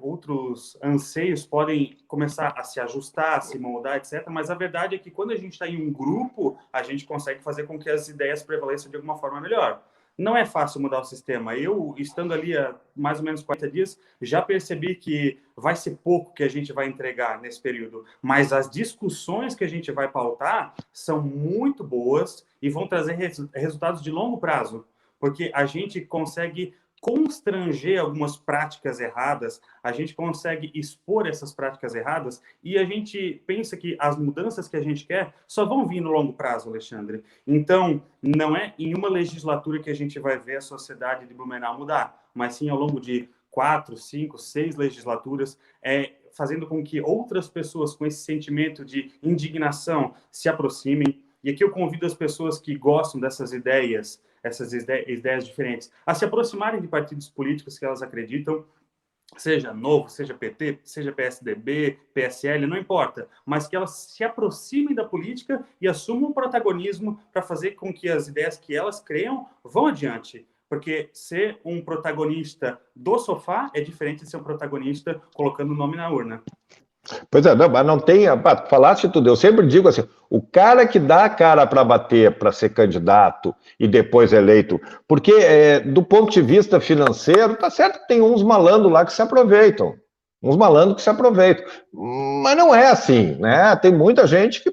Speaker 2: outros anseios podem começar a se ajustar, a se moldar, etc. Mas a verdade é que quando a gente está em um grupo, a gente consegue fazer com que as ideias prevaleçam de alguma forma melhor. Não é fácil mudar o sistema. Eu, estando ali há mais ou menos 40 dias, já percebi que vai ser pouco que a gente vai entregar nesse período, mas as discussões que a gente vai pautar são muito boas e vão trazer resultados de longo prazo, porque a gente consegue constranger algumas práticas erradas, a gente consegue expor essas práticas erradas e a gente pensa que as mudanças que a gente quer só vão vir no longo prazo, Alexandre. Então, não é em uma legislatura que a gente vai ver a sociedade de Blumenau mudar, mas sim ao longo de 4, 5, 6 legislaturas, fazendo com que outras pessoas com esse sentimento de indignação se aproximem. E aqui eu convido as pessoas que gostam dessas ideias diferentes, a se aproximarem de partidos políticos que elas acreditam, seja Novo, seja PT, seja PSDB, PSL, não importa, mas que elas se aproximem da política e assumam o protagonismo para fazer com que as ideias que elas creiam vão adiante. Porque ser um protagonista do sofá é diferente de ser um protagonista colocando o nome na urna.
Speaker 1: Pois é, não, mas não tem. Falaste tudo. Eu sempre digo assim: o cara que dá a cara para bater para ser candidato e depois eleito, porque do ponto de vista financeiro, tá certo que tem uns malandros lá que se aproveitam. Mas não é assim, né? Tem muita gente que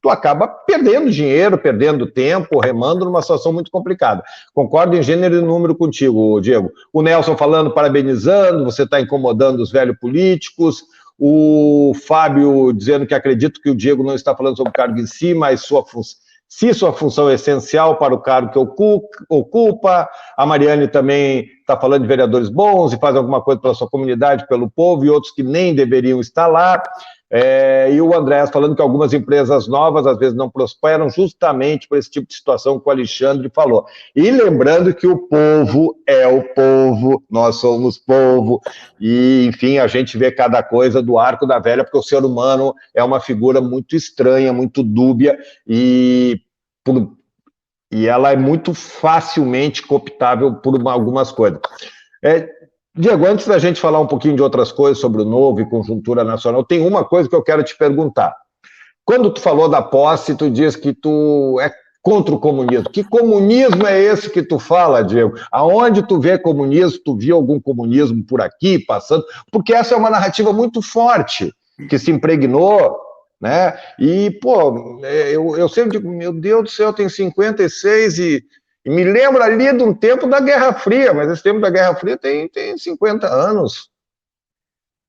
Speaker 1: tu acaba perdendo dinheiro, perdendo tempo, remando numa situação muito complicada. Concordo em gênero e número contigo, Diego. O Nelson falando, parabenizando, você está incomodando os velhos políticos. O Fábio dizendo que acredito que o Diego não está falando sobre o cargo em si, mas se sua função é essencial para o cargo que ocupa. A Mariane também está falando de vereadores bons e faz alguma coisa pela sua comunidade, pelo povo, e outros que nem deveriam estar lá. E o Andrés falando que algumas empresas novas às vezes não prosperam justamente por esse tipo de situação que o Alexandre falou. E lembrando que o povo é o povo, nós somos povo, e enfim, a gente vê cada coisa do arco da velha, porque o ser humano é uma figura muito estranha, muito dúbia, e ela é muito facilmente cooptável por algumas coisas. Diego, antes da gente falar um pouquinho de outras coisas sobre o Novo e conjuntura nacional, tem uma coisa que eu quero te perguntar. Quando tu falou da posse, tu diz que tu é contra o comunismo. Que comunismo é esse que tu fala, Diego? Aonde tu vê comunismo? Tu viu algum comunismo por aqui, passando? Porque essa é uma narrativa muito forte, que se impregnou, né? E, pô, eu sempre digo, meu Deus do céu, tem 56 e me lembro ali de um tempo da Guerra Fria, mas esse tempo da Guerra Fria tem 50 anos.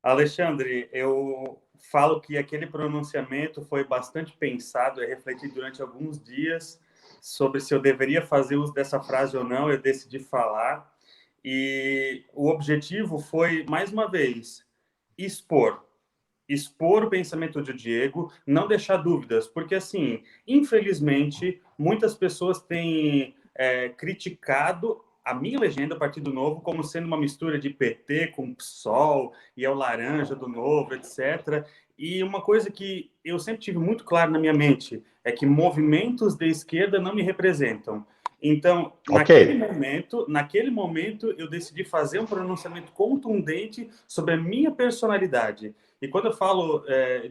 Speaker 2: Alexandre, eu falo que aquele pronunciamento foi bastante pensado e refletido durante alguns dias sobre se eu deveria fazer uso dessa frase ou não. Eu decidi falar, e o objetivo foi, mais uma vez, expor o pensamento de Diego, não deixar dúvidas, porque, assim, infelizmente, muitas pessoas têm criticado a minha legenda, Partido Novo, como sendo uma mistura de PT com PSOL e é o laranja do Novo, etc. E uma coisa que eu sempre tive muito claro na minha mente é que movimentos de esquerda não me representam. Então, naquele momento, eu decidi fazer um pronunciamento contundente sobre a minha personalidade. E quando eu falo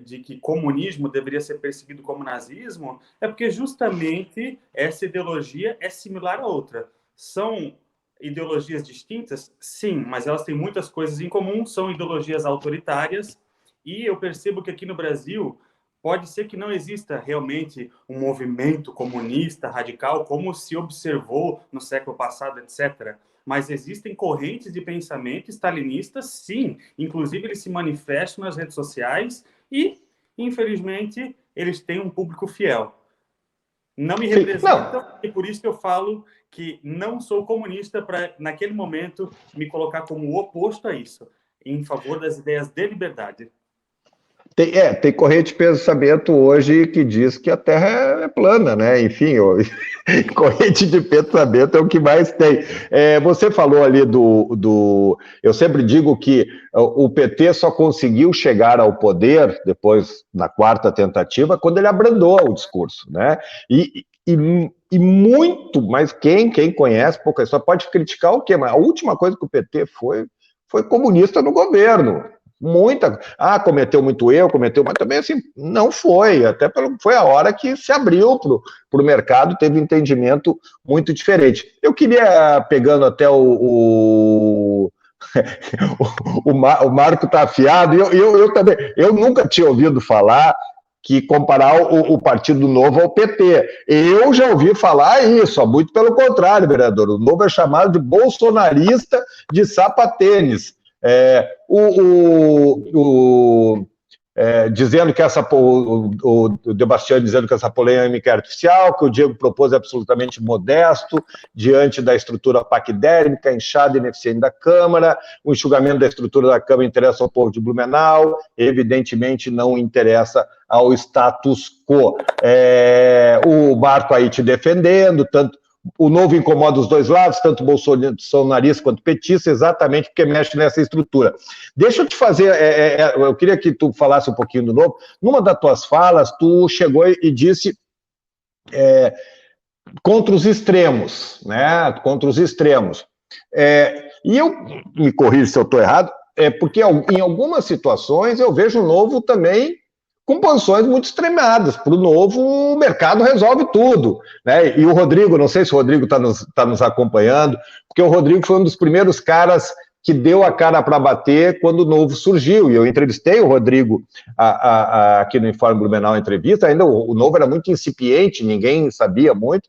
Speaker 2: de que comunismo deveria ser perseguido como nazismo, é porque justamente essa ideologia é similar a outra. São ideologias distintas? Sim, mas elas têm muitas coisas em comum, são ideologias autoritárias, e eu percebo que aqui no Brasil pode ser que não exista realmente um movimento comunista radical, como se observou no século passado, etc., mas existem correntes de pensamento stalinistas, sim. Inclusive, eles se manifestam nas redes sociais e, infelizmente, eles têm um público fiel. Não me representam, e por isso que eu falo que não sou comunista para, naquele momento, me colocar como o oposto a isso, em favor das ideias de liberdade.
Speaker 1: Tem corrente de pensamento hoje que diz que a Terra é plana, né? Enfim, corrente de pensamento é o que mais tem. Você falou ali eu sempre digo que o PT só conseguiu chegar ao poder, depois da quarta tentativa, quando ele abrandou o discurso, né? E muito, mas quem conhece, pouca só pode criticar o quê? Mas a última coisa que o PT foi comunista no governo. Cometeu muito erro, mas também assim, não foi, foi a hora que se abriu para o mercado, teve um entendimento muito diferente. Eu queria, pegando até o Marco está afiado, eu também, eu nunca tinha ouvido falar que comparar o Partido Novo ao PT. Eu já ouvi falar isso, muito pelo contrário, vereador, o Novo é chamado de bolsonarista de sapatênis. Dizendo que o Debastiani dizendo que essa polêmica é artificial, que o Diego propôs é absolutamente modesto diante da estrutura paquidérmica, inchada e ineficiente da Câmara. O enxugamento da estrutura da Câmara interessa ao povo de Blumenau, evidentemente não interessa ao status quo. O Marco aí te defendendo, tanto o Novo incomoda os dois lados, tanto bolsonarista quanto petista, exatamente porque mexe nessa estrutura. Deixa eu te fazer, eu queria que tu falasse um pouquinho do Novo. Numa das tuas falas, tu chegou e disse contra os extremos, né? Contra os extremos. E eu, me corrijo se eu estou errado, porque em algumas situações eu vejo o Novo também com posições muito extremadas. Para o Novo, o mercado resolve tudo, né? E o Rodrigo, não sei se o Rodrigo está nos acompanhando, porque o Rodrigo foi um dos primeiros caras que deu a cara para bater quando o Novo surgiu. E eu entrevistei o Rodrigo aqui no Informe Blumenau, entrevista, ainda o Novo era muito incipiente, ninguém sabia muito.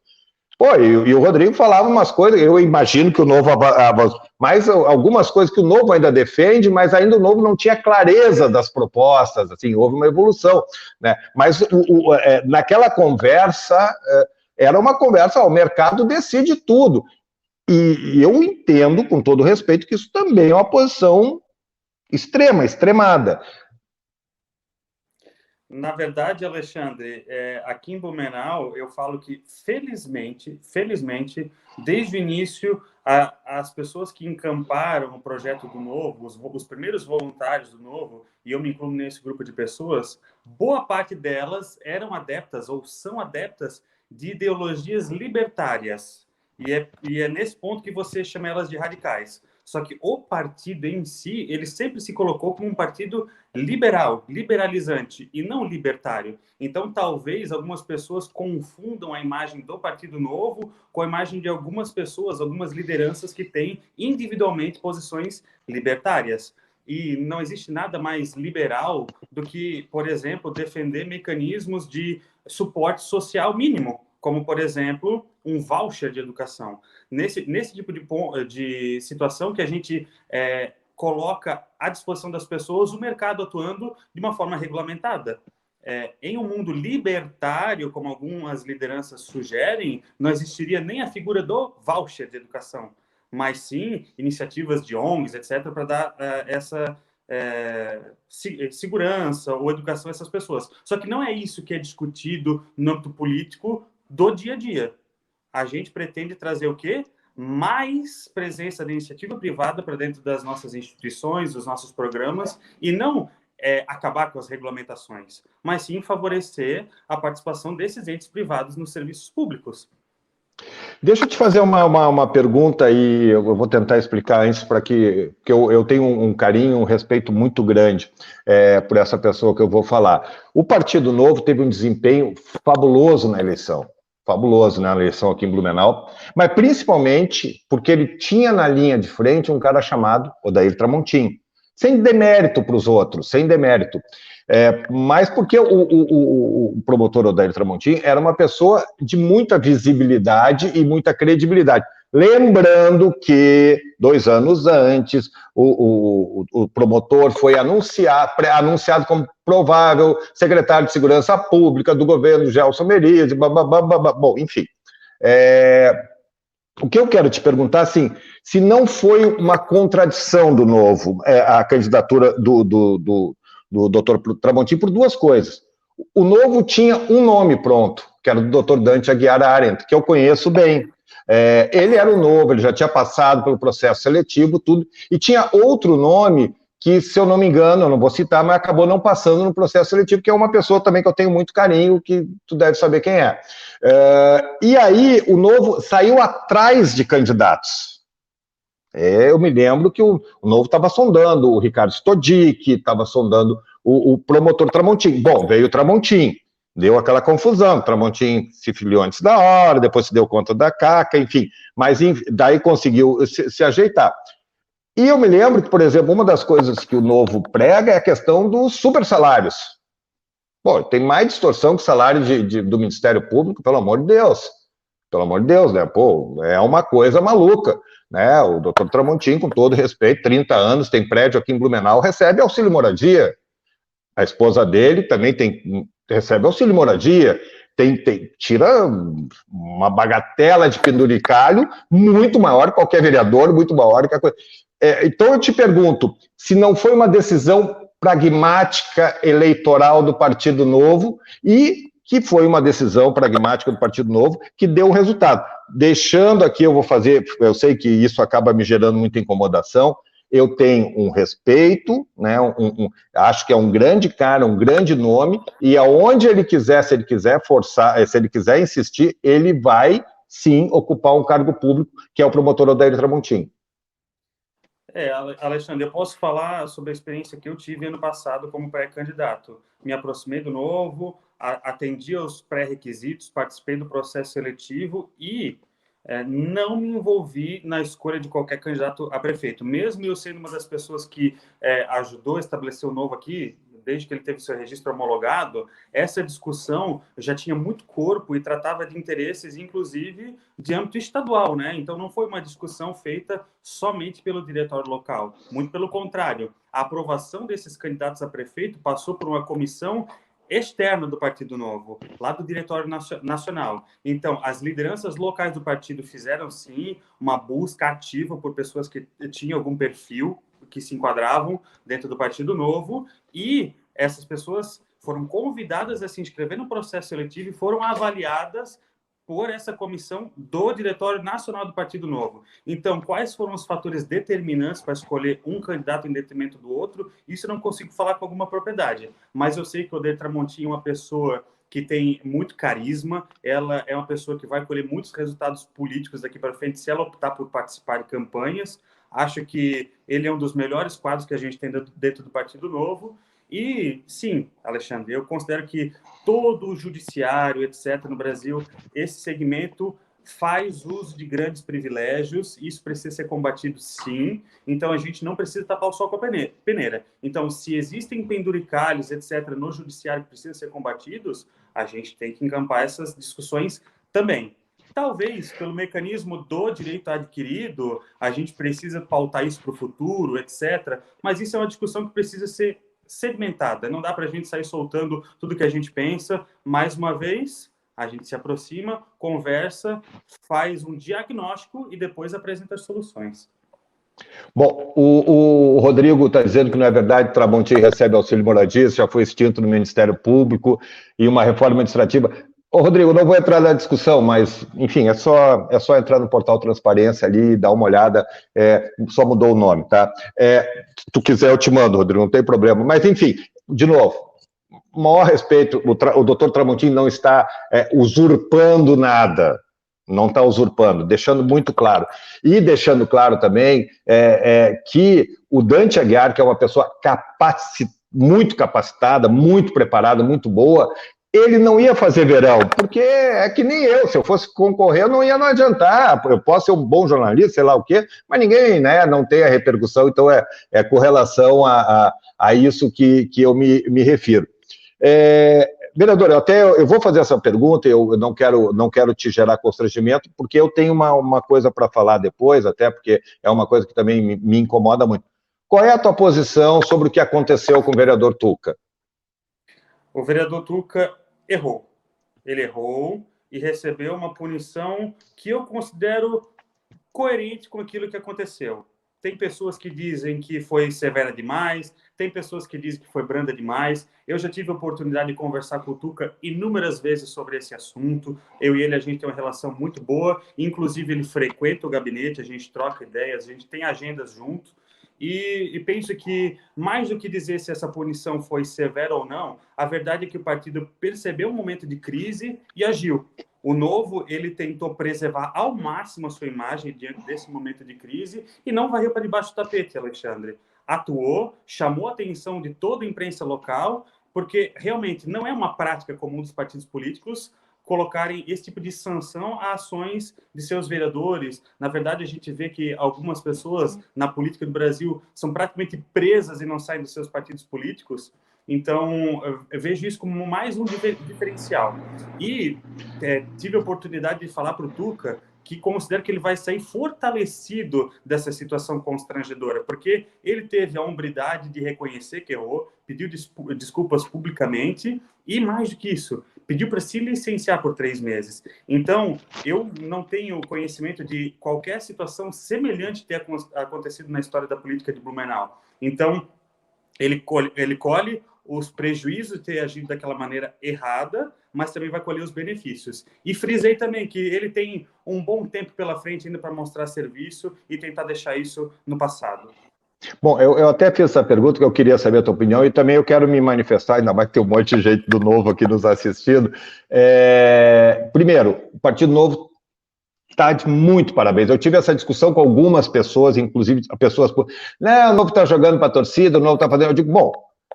Speaker 1: Pô, e o Rodrigo falava umas coisas, eu imagino que o Novo avançou, mas algumas coisas que o Novo ainda defende, mas ainda o Novo não tinha clareza das propostas, assim, houve uma evolução, né? Mas naquela conversa, era uma conversa, o mercado decide tudo, e eu entendo, com todo respeito, que isso também é uma posição extremada.
Speaker 2: Na verdade, Alexandre, aqui em Blumenau, eu falo que, felizmente, desde o início, as pessoas que encamparam o projeto do Novo, os primeiros voluntários do Novo, e eu me incluo nesse grupo de pessoas, boa parte delas eram adeptas ou são adeptas de ideologias libertárias. E é nesse ponto que você chama elas de radicais. Só que o partido em si, ele sempre se colocou como um partido liberal, liberalizante e não libertário. Então, talvez algumas pessoas confundam a imagem do Partido Novo com a imagem de algumas pessoas, algumas lideranças que têm individualmente posições libertárias. E não existe nada mais liberal do que, por exemplo, defender mecanismos de suporte social mínimo, como, por exemplo, um voucher de educação. Nesse tipo de situação que a gente coloca à disposição das pessoas o mercado atuando de uma forma regulamentada. Em um mundo libertário, como algumas lideranças sugerem, não existiria nem a figura do voucher de educação, mas sim iniciativas de ONGs, etc., para dar essa segurança ou educação a essas pessoas. Só que não é isso que é discutido no âmbito político do dia a dia. A gente pretende trazer o quê? Mais presença da iniciativa privada para dentro das nossas instituições, dos nossos programas, e não acabar com as regulamentações, mas sim favorecer a participação desses entes privados nos serviços públicos.
Speaker 1: Deixa eu te fazer uma pergunta e eu vou tentar explicar antes para que eu tenho um carinho, um respeito muito grande por essa pessoa que eu vou falar. O Partido Novo teve um desempenho fabuloso na eleição aqui em Blumenau, mas principalmente porque ele tinha na linha de frente um cara chamado Odair Tramontim, sem demérito para os outros, sem demérito. Mas porque o promotor Odair Tramontim era uma pessoa de muita visibilidade e muita credibilidade. Lembrando que 2 anos antes o promotor foi anunciado como provável secretário de Segurança Pública do governo Gelson Merisi, bom, enfim. O que eu quero te perguntar, assim, se não foi uma contradição do Novo, a candidatura do doutor Tramontim, por 2 coisas. O Novo tinha um nome pronto, que era do doutor Dante Aguiar Arendt, que eu conheço bem. Ele era o Novo, ele já tinha passado pelo processo seletivo, tudo, e tinha outro nome que, se eu não me engano, eu não vou citar, mas acabou não passando no processo seletivo, que é uma pessoa também que eu tenho muito carinho, que tu deve saber quem é. E aí o Novo saiu atrás de candidatos. Eu me lembro que o Novo estava sondando o Ricardo Stodic, estava sondando o promotor Tramontim. Bom, veio o Tramontim, deu aquela confusão, o Tramontim se filiou antes da hora, depois se deu conta da caca, enfim, mas daí conseguiu se ajeitar. E eu me lembro que, por exemplo, uma das coisas que o Novo prega é a questão dos super salários. Pô, tem mais distorção que salário do Ministério Público, pelo amor de Deus. Pelo amor de Deus, né? Pô, é uma coisa maluca, né? O doutor Tramontim, com todo respeito, 30 anos, tem prédio aqui em Blumenau, recebe auxílio moradia. A esposa dele também recebe auxílio moradia. Tira uma bagatela de penduricalho muito maior que qualquer vereador, muito maior que a coisa. Então eu te pergunto, se não foi uma decisão pragmática eleitoral do Partido Novo e que foi uma decisão pragmática do Partido Novo que deu o resultado. Deixando aqui, eu sei que isso acaba me gerando muita incomodação, eu tenho um respeito, né, acho que é um grande cara, um grande nome, e aonde ele quiser, se ele quiser forçar, se ele quiser insistir, ele vai, sim, ocupar um cargo público, que é o promotor Odair Tramontim.
Speaker 2: Alexandre, eu posso falar sobre a experiência que eu tive ano passado como pré-candidato. Me aproximei do Novo, atendi aos pré-requisitos, participei do processo seletivo e não me envolvi na escolha de qualquer candidato a prefeito. Mesmo eu sendo uma das pessoas que ajudou a estabelecer o Novo aqui, desde que ele teve seu registro homologado, essa discussão já tinha muito corpo e tratava de interesses, inclusive, de âmbito estadual, né? Então, não foi uma discussão feita somente pelo diretório local. Muito pelo contrário, a aprovação desses candidatos a prefeito passou por uma comissão externa do Partido Novo, lá do Diretório Nacional. Então, as lideranças locais do partido fizeram, sim, uma busca ativa por pessoas que tinham algum perfil, que se enquadravam dentro do Partido Novo, e essas pessoas foram convidadas a se inscrever no processo seletivo e foram avaliadas por essa comissão do Diretório Nacional do Partido Novo. Então, quais foram os fatores determinantes para escolher um candidato em detrimento do outro? Isso eu não consigo falar com alguma propriedade, mas eu sei que o Odair Tramontim é uma pessoa que tem muito carisma, ela é uma pessoa que vai colher muitos resultados políticos daqui para frente se ela optar por participar de campanhas. Acho que ele é um dos melhores quadros que a gente tem dentro do Partido Novo. E, sim, Alexandre, eu considero que todo o judiciário, etc., no Brasil, esse segmento faz uso de grandes privilégios, isso precisa ser combatido, sim. Então, a gente não precisa tapar o sol com a peneira. Então, se existem penduricalhos, etc., no judiciário que precisam ser combatidos, a gente tem que encampar essas discussões também. Talvez, pelo mecanismo do direito adquirido, a gente precisa pautar isso para o futuro, etc., mas isso é uma discussão que precisa ser segmentada. Não dá para a gente sair soltando tudo que a gente pensa. Mais uma vez, a gente se aproxima, conversa, faz um diagnóstico e depois apresenta as soluções.
Speaker 1: Bom, o Rodrigo está dizendo que não é verdade, Tramontim recebe auxílio moradia, já foi extinto no Ministério Público e uma reforma administrativa. Ô, Rodrigo, não vou entrar na discussão, mas, enfim, é só entrar no portal Transparência ali e dar uma olhada, só mudou o nome, tá? Se tu quiser, eu te mando, Rodrigo, não tem problema. Mas, enfim, de novo, maior respeito, o doutor Tramontim não está usurpando nada, não está usurpando, deixando muito claro. E deixando claro também que o Dante Aguiar, que é uma pessoa muito capacitada, muito preparada, muito boa, ele não ia fazer verão, porque é que nem eu, se eu fosse concorrer, não ia adiantar, eu posso ser um bom jornalista, sei lá o quê, mas ninguém, né, não tem a repercussão, então é com relação a isso que eu me refiro. Vereador, eu vou fazer essa pergunta, eu não quero te gerar constrangimento, porque eu tenho uma coisa para falar depois, até porque é uma coisa que também me incomoda muito. Qual é a tua posição sobre o que aconteceu com o vereador Tuca?
Speaker 2: O vereador Tuca errou. Ele errou e recebeu uma punição que eu considero coerente com aquilo que aconteceu. Tem pessoas que dizem que foi severa demais, tem pessoas que dizem que foi branda demais. Eu já tive a oportunidade de conversar com o Tuca inúmeras vezes sobre esse assunto. Eu e ele, a gente tem uma relação muito boa. Inclusive, ele frequenta o gabinete, a gente troca ideias, a gente tem agendas juntos. E penso que, mais do que dizer se essa punição foi severa ou não, a verdade é que o partido percebeu um momento de crise e agiu. O Novo, ele tentou preservar ao máximo a sua imagem diante desse momento de crise e não varreu para debaixo do tapete, Alexandre. Atuou, chamou a atenção de toda a imprensa local, porque realmente não é uma prática comum dos partidos políticos colocarem esse tipo de sanção a ações de seus vereadores. Na verdade, a gente vê que algumas pessoas na política do Brasil são praticamente presas e não saem dos seus partidos políticos. Então, eu vejo isso como mais um diferencial. E tive a oportunidade de falar para o Tuca que considero que ele vai sair fortalecido dessa situação constrangedora, porque ele teve a hombridade de reconhecer que errou, pediu desculpas publicamente e, mais do que isso, pediu para se licenciar por 3 meses. Então, eu não tenho conhecimento de qualquer situação semelhante ter acontecido na história da política de Blumenau. Então, ele colhe os prejuízos de ter agido daquela maneira errada, mas também vai colher os benefícios. E frisei também que ele tem um bom tempo pela frente ainda para mostrar serviço e tentar deixar isso no passado.
Speaker 1: Bom, eu até fiz essa pergunta que eu queria saber a tua opinião e também eu quero me manifestar, ainda mais que tem um monte de gente do Novo aqui nos assistindo. Primeiro, o Partido Novo está de muito parabéns. Eu tive essa discussão com algumas pessoas, inclusive pessoas... Não, o Novo está jogando para a torcida, o Novo está fazendo... Eu digo, bom,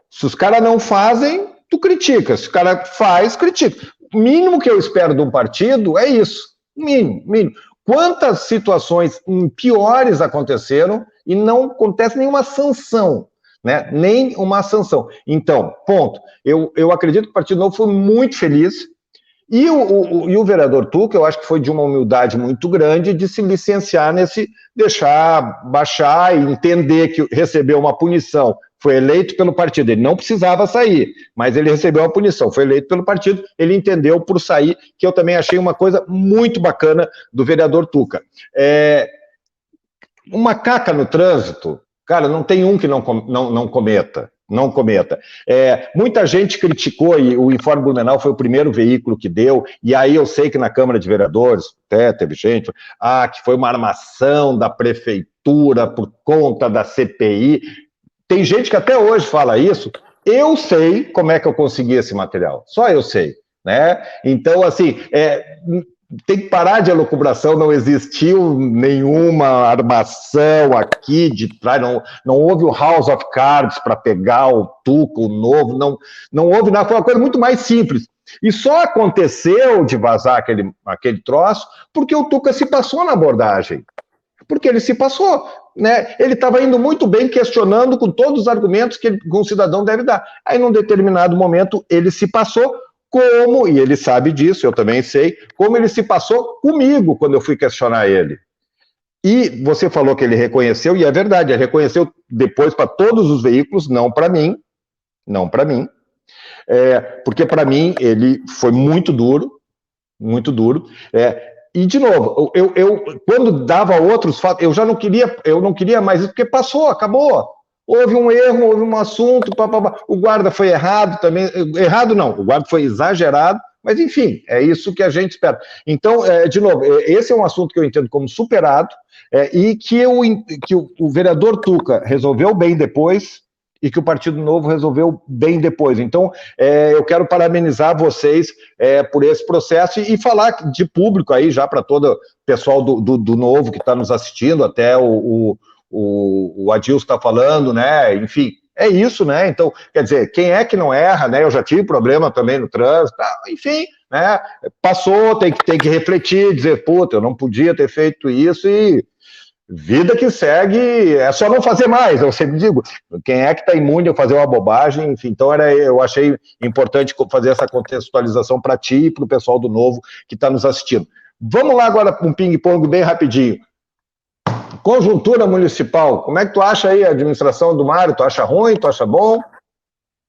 Speaker 1: se os caras não fazem, tu critica. Se o cara faz, critica. O mínimo que eu espero de um partido é isso. Mínimo. Quantas situações piores aconteceram e não acontece nenhuma sanção, né? Nem uma sanção. Então, ponto. Eu acredito que o Partido Novo foi muito feliz. E o vereador Tuca, eu acho que foi de uma humildade muito grande de se licenciar nesse, deixar baixar e entender que recebeu uma punição. Foi eleito pelo partido, ele não precisava sair, mas ele recebeu uma punição, foi eleito pelo partido, ele entendeu por sair, que eu também achei uma coisa muito bacana do vereador Tuca. Uma caca no trânsito, cara, não tem um que não cometa. Não cometa. Muita gente criticou, e o Informe Blumenau foi o primeiro veículo que deu, e aí eu sei que na Câmara de Vereadores, até teve gente, que foi uma armação da prefeitura por conta da CPI. Tem gente que até hoje fala isso. Eu sei como é que eu consegui esse material, só eu sei, né? Então, assim, tem que parar de elucubração, não existiu nenhuma armação aqui de trás, não houve o House of Cards para pegar o Tuca, o Novo, não houve nada, foi uma coisa muito mais simples. E só aconteceu de vazar aquele troço porque o Tuca se passou na abordagem. Porque ele se passou, né? Ele estava indo muito bem questionando com todos os argumentos que um cidadão deve dar. Aí, num determinado momento, ele se passou, e ele sabe disso, eu também sei, como ele se passou comigo quando eu fui questionar ele. E você falou que ele reconheceu, e é verdade, ele reconheceu depois para todos os veículos, não para mim, porque para mim ele foi muito duro, e de novo, eu quando dava outros fatos, eu não queria mais isso, porque passou, acabou. Houve um erro, houve um assunto, o guarda foi errado também, errado não, o guarda foi exagerado, mas enfim, é isso que a gente espera. Então, de novo, esse é um assunto que eu entendo como superado, e que o vereador Tuca resolveu bem depois, e que o Partido Novo resolveu bem depois. Então, eu quero parabenizar vocês por esse processo e falar de público aí, já para todo o pessoal do Novo que está nos assistindo, até o Adilson está falando, né? Enfim, é isso, né? Então, quer dizer, quem é que não erra, né? Eu já tive problema também no trânsito, enfim, né? Passou, tem que refletir, dizer, puta, eu não podia ter feito isso e vida que segue, é só não fazer mais, eu sempre digo, quem é que está imune a fazer uma bobagem, enfim, então eu achei importante fazer essa contextualização para ti e para o pessoal do Novo que está nos assistindo. Vamos lá agora para um ping-pong bem rapidinho. Conjuntura municipal, como é que tu acha aí a administração do Mário? Tu acha ruim, tu acha bom?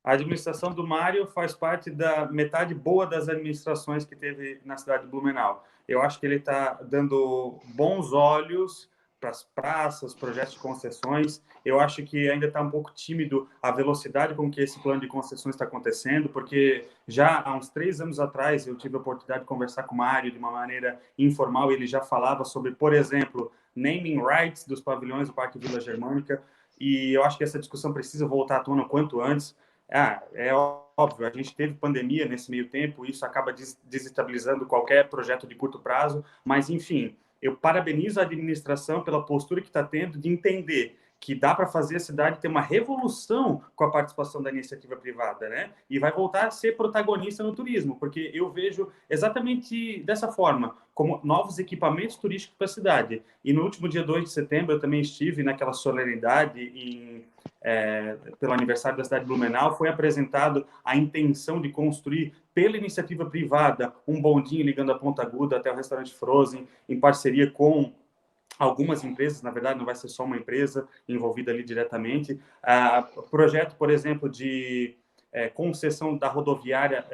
Speaker 2: A administração do Mário faz parte da metade boa das administrações que teve na cidade de Blumenau. Eu acho que ele está dando bons olhos para as praças, projetos de concessões. Eu acho que ainda está um pouco tímido a velocidade com que esse plano de concessões está acontecendo, porque já há uns 3 anos atrás eu tive a oportunidade de conversar com o Mário de uma maneira informal, e ele já falava sobre, por exemplo, naming rights dos pavilhões do Parque Vila Germânica, e eu acho que essa discussão precisa voltar à tona o quanto antes. É óbvio, a gente teve pandemia nesse meio tempo, isso acaba desestabilizando qualquer projeto de curto prazo, mas, enfim, eu parabenizo a administração pela postura que está tendo de entender que dá para fazer a cidade ter uma revolução com a participação da iniciativa privada, né? E vai voltar a ser protagonista no turismo, porque eu vejo exatamente dessa forma, como novos equipamentos turísticos para a cidade. E no último dia 2 de setembro, eu também estive naquela solenidade pelo aniversário da cidade de Blumenau. Foi apresentado a intenção de construir, pela iniciativa privada, um bondinho ligando a Ponta Aguda até o restaurante Frozen, em parceria com algumas empresas, na verdade não vai ser só uma empresa envolvida ali diretamente. Projeto, por exemplo, de concessão da rodoviária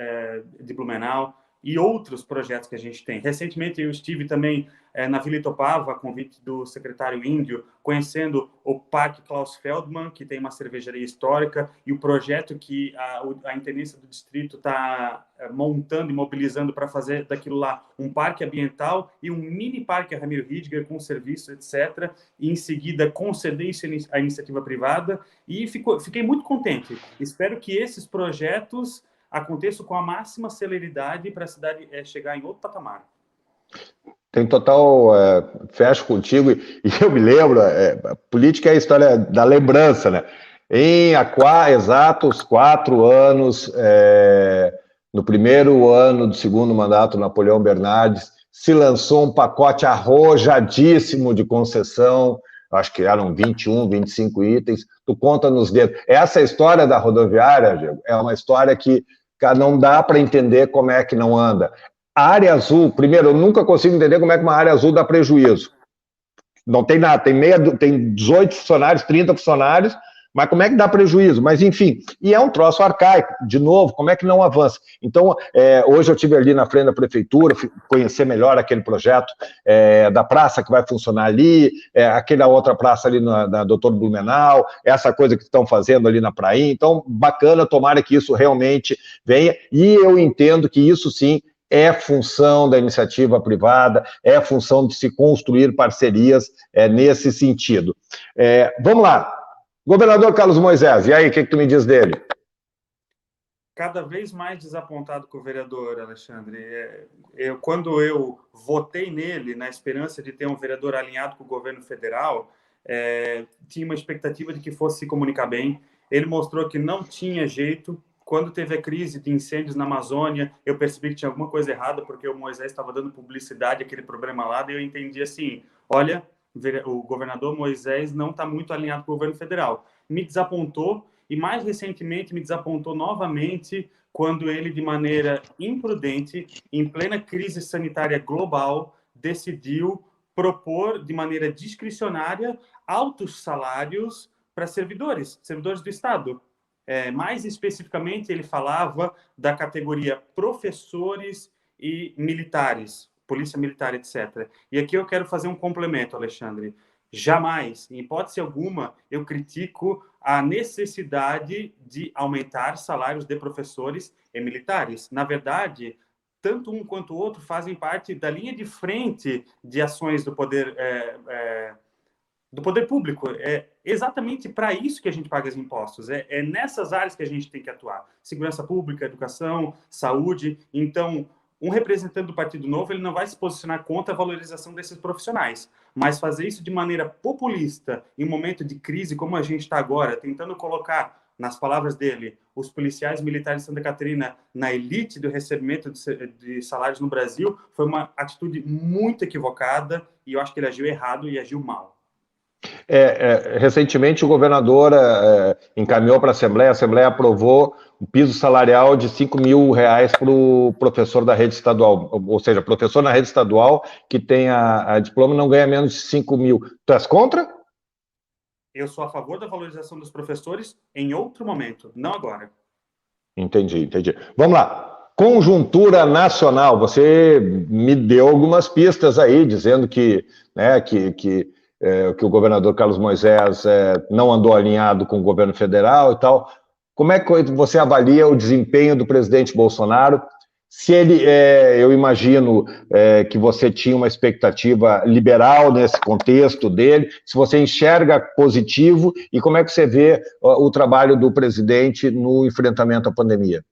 Speaker 2: de Blumenau e outros projetos que a gente tem. Recentemente eu estive também na Vila Itopava, a convite do secretário Índio, conhecendo o Parque Klaus Feldman, que tem uma cervejaria histórica, e o projeto que a intendência do distrito está montando e mobilizando para fazer daquilo lá um parque ambiental e um mini parque Ramiro Ridger com serviço, etc. E em seguida conceder isso à iniciativa privada, e fiquei muito contente. Espero que esses projetos aconteçam com a máxima celeridade para a cidade chegar em outro patamar.
Speaker 1: Tem total, fecho contigo, e eu me lembro, política é a história da lembrança, né? Em exatos 4 anos, no primeiro ano do segundo mandato, Napoleão Bernardes se lançou um pacote arrojadíssimo de concessão, acho que eram 21, 25 itens, tu conta nos dedos. Essa história da rodoviária, Diego, é uma história que, cara, não dá para entender como é que não anda. A área azul, primeiro, eu nunca consigo entender como é que uma área azul dá prejuízo. Não tem nada, tem 18 funcionários, 30 funcionários, mas como é que dá prejuízo? Mas, enfim, e é um troço arcaico, de novo, como é que não avança? Então, hoje eu estive ali na frente da prefeitura, conhecer melhor aquele projeto da praça que vai funcionar ali, aquela outra praça ali na Doutor Blumenau, essa coisa que estão fazendo ali na praia. Então, bacana, tomara que isso realmente venha, e eu entendo que isso sim é função da iniciativa privada, é função de se construir parcerias nesse sentido. Vamos lá. Governador Carlos Moisés, e aí, o que tu me diz dele?
Speaker 2: Cada vez mais desapontado com o vereador, Alexandre. Quando eu votei nele, na esperança de ter um vereador alinhado com o governo federal, tinha uma expectativa de que fosse se comunicar bem. Ele mostrou que não tinha jeito. Quando teve a crise de incêndios na Amazônia, eu percebi que tinha alguma coisa errada, porque o Moisés estava dando publicidade àquele problema lá, e eu entendi assim, olha, o governador Moisés não está muito alinhado com o governo federal. Me desapontou, e mais recentemente me desapontou novamente quando ele, de maneira imprudente, em plena crise sanitária global, decidiu propor de maneira discricionária altos salários para servidores do Estado. Mais especificamente, ele falava da categoria professores e militares, polícia militar, etc. E aqui eu quero fazer um complemento, Alexandre. Jamais, em hipótese alguma, eu critico a necessidade de aumentar salários de professores e militares. Na verdade, tanto um quanto o outro fazem parte da linha de frente de ações do poder público. É exatamente para isso que a gente paga os impostos. É nessas áreas que a gente tem que atuar. Segurança pública, educação, saúde. Então, um representante do Partido Novo, ele não vai se posicionar contra a valorização desses profissionais, mas fazer isso de maneira populista, em um momento de crise como a gente está agora, tentando colocar, nas palavras dele, os policiais militares de Santa Catarina na elite do recebimento de salários no Brasil, foi uma atitude muito equivocada, e eu acho que ele agiu errado e agiu mal.
Speaker 1: Recentemente o governador encaminhou para a Assembleia aprovou um piso salarial de R$ 5.000 para o professor da rede estadual, ou seja, professor na rede estadual que tem a diploma não ganha menos de 5.000. Tu és contra?
Speaker 2: Eu sou a favor da valorização dos professores em outro momento, não agora.
Speaker 1: Entendi. Vamos lá. Conjuntura nacional. Você me deu algumas pistas aí, dizendo que o governador Carlos Moisés não andou alinhado com o governo federal e tal. Como é que você avalia o desempenho do presidente Bolsonaro? Se ele, eu imagino que você tinha uma expectativa liberal nesse contexto dele, se você enxerga positivo, e como é que você vê o trabalho do presidente no enfrentamento à pandemia?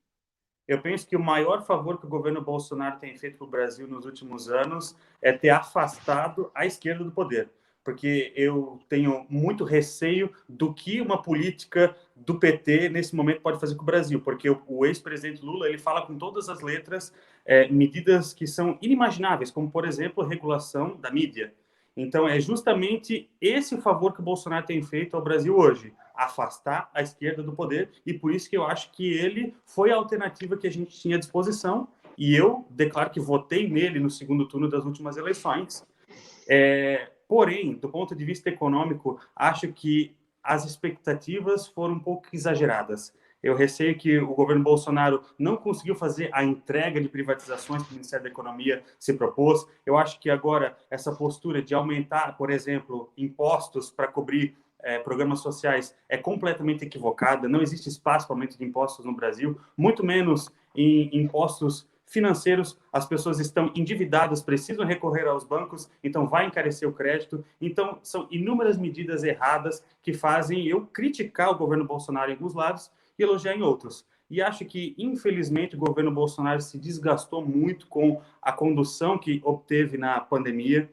Speaker 2: Eu penso que o maior favor que o governo Bolsonaro tem feito para o Brasil nos últimos anos é ter afastado a esquerda do poder, porque eu tenho muito receio do que uma política do PT nesse momento pode fazer com o Brasil, porque o ex-presidente Lula ele fala com todas as letras medidas que são inimagináveis, como, por exemplo, a regulação da mídia. Então, é justamente esse o favor que o Bolsonaro tem feito ao Brasil hoje, afastar a esquerda do poder, e por isso que eu acho que ele foi a alternativa que a gente tinha à disposição, e eu declaro que votei nele no segundo turno das últimas eleições. Porém, do ponto de vista econômico, acho que as expectativas foram um pouco exageradas. Eu receio que o governo Bolsonaro não conseguiu fazer a entrega de privatizações que o Ministério da Economia se propôs. Eu acho que agora essa postura de aumentar, por exemplo, impostos para cobrir programas sociais é completamente equivocada. Não existe espaço para aumento de impostos no Brasil, muito menos em impostos financeiros. As pessoas estão endividadas, precisam recorrer aos bancos, então vai encarecer o crédito. Então, são inúmeras medidas erradas que fazem eu criticar o governo Bolsonaro em alguns lados e elogiar em outros. E acho que, infelizmente, o governo Bolsonaro se desgastou muito com a condução que obteve na pandemia.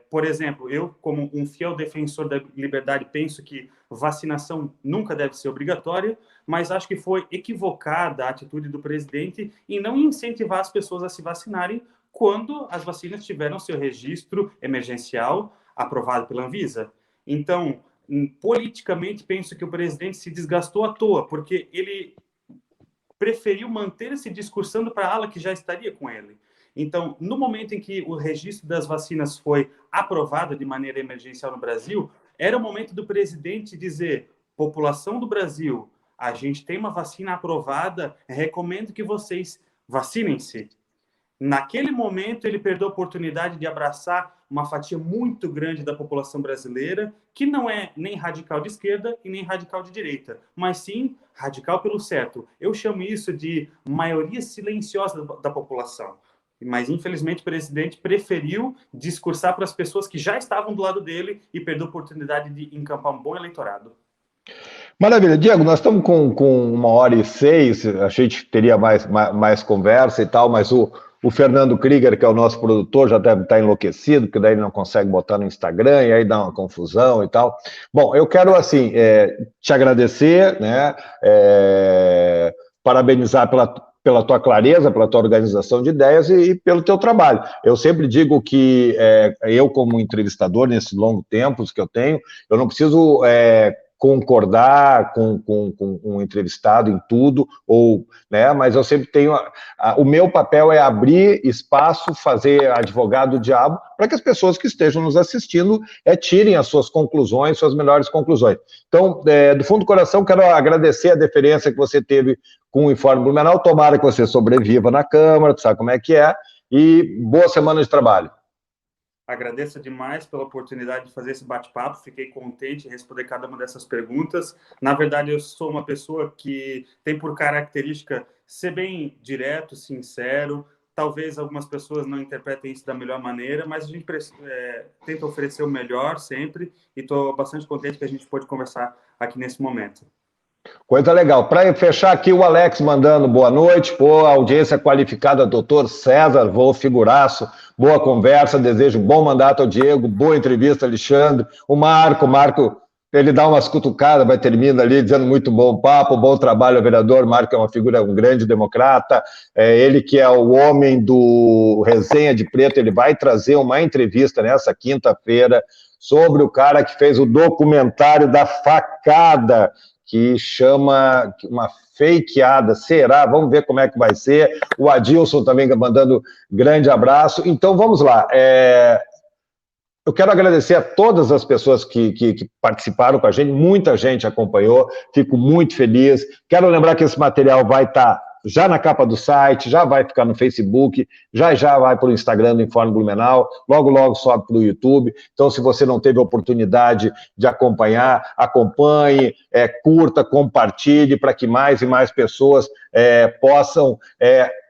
Speaker 2: Por exemplo, eu, como um fiel defensor da liberdade, penso que vacinação nunca deve ser obrigatória, mas acho que foi equivocada a atitude do presidente em não incentivar as pessoas a se vacinarem quando as vacinas tiveram seu registro emergencial aprovado pela Anvisa. Então, politicamente, penso que o presidente se desgastou à toa, porque ele preferiu manter-se discursando para a ala que já estaria com ele. Então, no momento em que o registro das vacinas foi aprovado de maneira emergencial no Brasil, era o momento do presidente dizer: população do Brasil, a gente tem uma vacina aprovada, recomendo que vocês vacinem-se. Naquele momento, ele perdeu a oportunidade de abraçar uma fatia muito grande da população brasileira, que não é nem radical de esquerda e nem radical de direita, mas sim radical pelo certo. Eu chamo isso de maioria silenciosa da população. Mas, infelizmente, o presidente preferiu discursar para as pessoas que já estavam do lado dele e perdeu a oportunidade de encampar um bom eleitorado.
Speaker 1: Maravilha. Diego, nós estamos com 1h06, achei que teria mais conversa e tal, mas o Fernando Krieger, que é o nosso produtor, já deve estar enlouquecido, porque daí ele não consegue botar no Instagram, e aí dá uma confusão e tal. Bom, eu quero, assim, te agradecer, né, parabenizar pela tua clareza, pela tua organização de ideias e pelo teu trabalho. Eu sempre digo que eu, como entrevistador, nesses longos tempos que eu tenho, eu não preciso concordar com um entrevistado em tudo, né, mas eu sempre tenho... o meu papel é abrir espaço, fazer advogado do diabo, para que as pessoas que estejam nos assistindo tirem as suas conclusões, suas melhores conclusões. Então, do fundo do coração, quero agradecer a deferência que você teve com o Informe Blumenau. Tomara que você sobreviva na Câmara, tu sabe como é que é, e boa semana de trabalho.
Speaker 2: Agradeço demais pela oportunidade de fazer esse bate-papo, fiquei contente em responder cada uma dessas perguntas. Na verdade, eu sou uma pessoa que tem por característica ser bem direto, sincero. Talvez algumas pessoas não interpretem isso da melhor maneira, mas a gente tenta oferecer o melhor sempre, e estou bastante contente que a gente pôde conversar aqui nesse momento.
Speaker 1: Coisa legal. Para fechar aqui, o Alex mandando boa noite. Pô, audiência qualificada, doutor César, figuraço, boa conversa, desejo bom mandato ao Diego, boa entrevista, Alexandre. O Marco, ele dá umas cutucadas, vai terminar ali dizendo muito bom papo, bom trabalho ao vereador. Marco é uma figura, um grande democrata, ele que é o homem do Resenha de Preto, ele vai trazer uma entrevista nessa quinta-feira sobre o cara que fez o documentário da facada, que chama uma fakeada, será? Vamos ver como é que vai ser. O Adilson também mandando grande abraço. Então, vamos lá. Eu quero agradecer a todas as pessoas que participaram com a gente, muita gente acompanhou, fico muito feliz. Quero lembrar que esse material vai estar já na capa do site, já vai ficar no Facebook, já vai para o Instagram do Informe Blumenau, logo sobe para o YouTube. Então, se você não teve a oportunidade de acompanhar, acompanhe, curta, compartilhe, para que mais e mais pessoas possam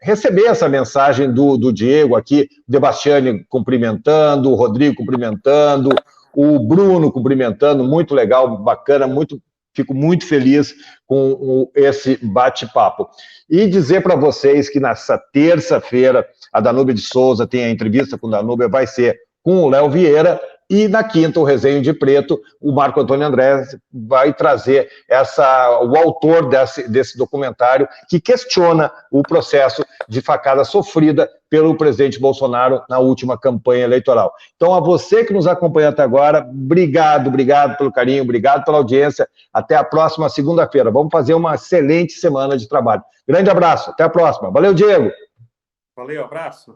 Speaker 1: receber essa mensagem do Diego aqui, o Debastiani cumprimentando, o Rodrigo cumprimentando, o Bruno cumprimentando, muito legal, bacana, fico muito feliz com esse bate-papo. E dizer para vocês que nessa terça-feira a Danúbia de Souza tem a entrevista com a Danúbia, vai ser com o Léo Vieira, e na quinta, o Resenha de Preto, o Marco Antônio André vai trazer o autor desse documentário que questiona o processo de facada sofrida pelo presidente Bolsonaro na última campanha eleitoral. Então, a você que nos acompanha até agora, obrigado pelo carinho, obrigado pela audiência. Até a próxima segunda-feira. Vamos fazer uma excelente semana de trabalho. Grande abraço, até a próxima. Valeu, Diego.
Speaker 2: Valeu, abraço.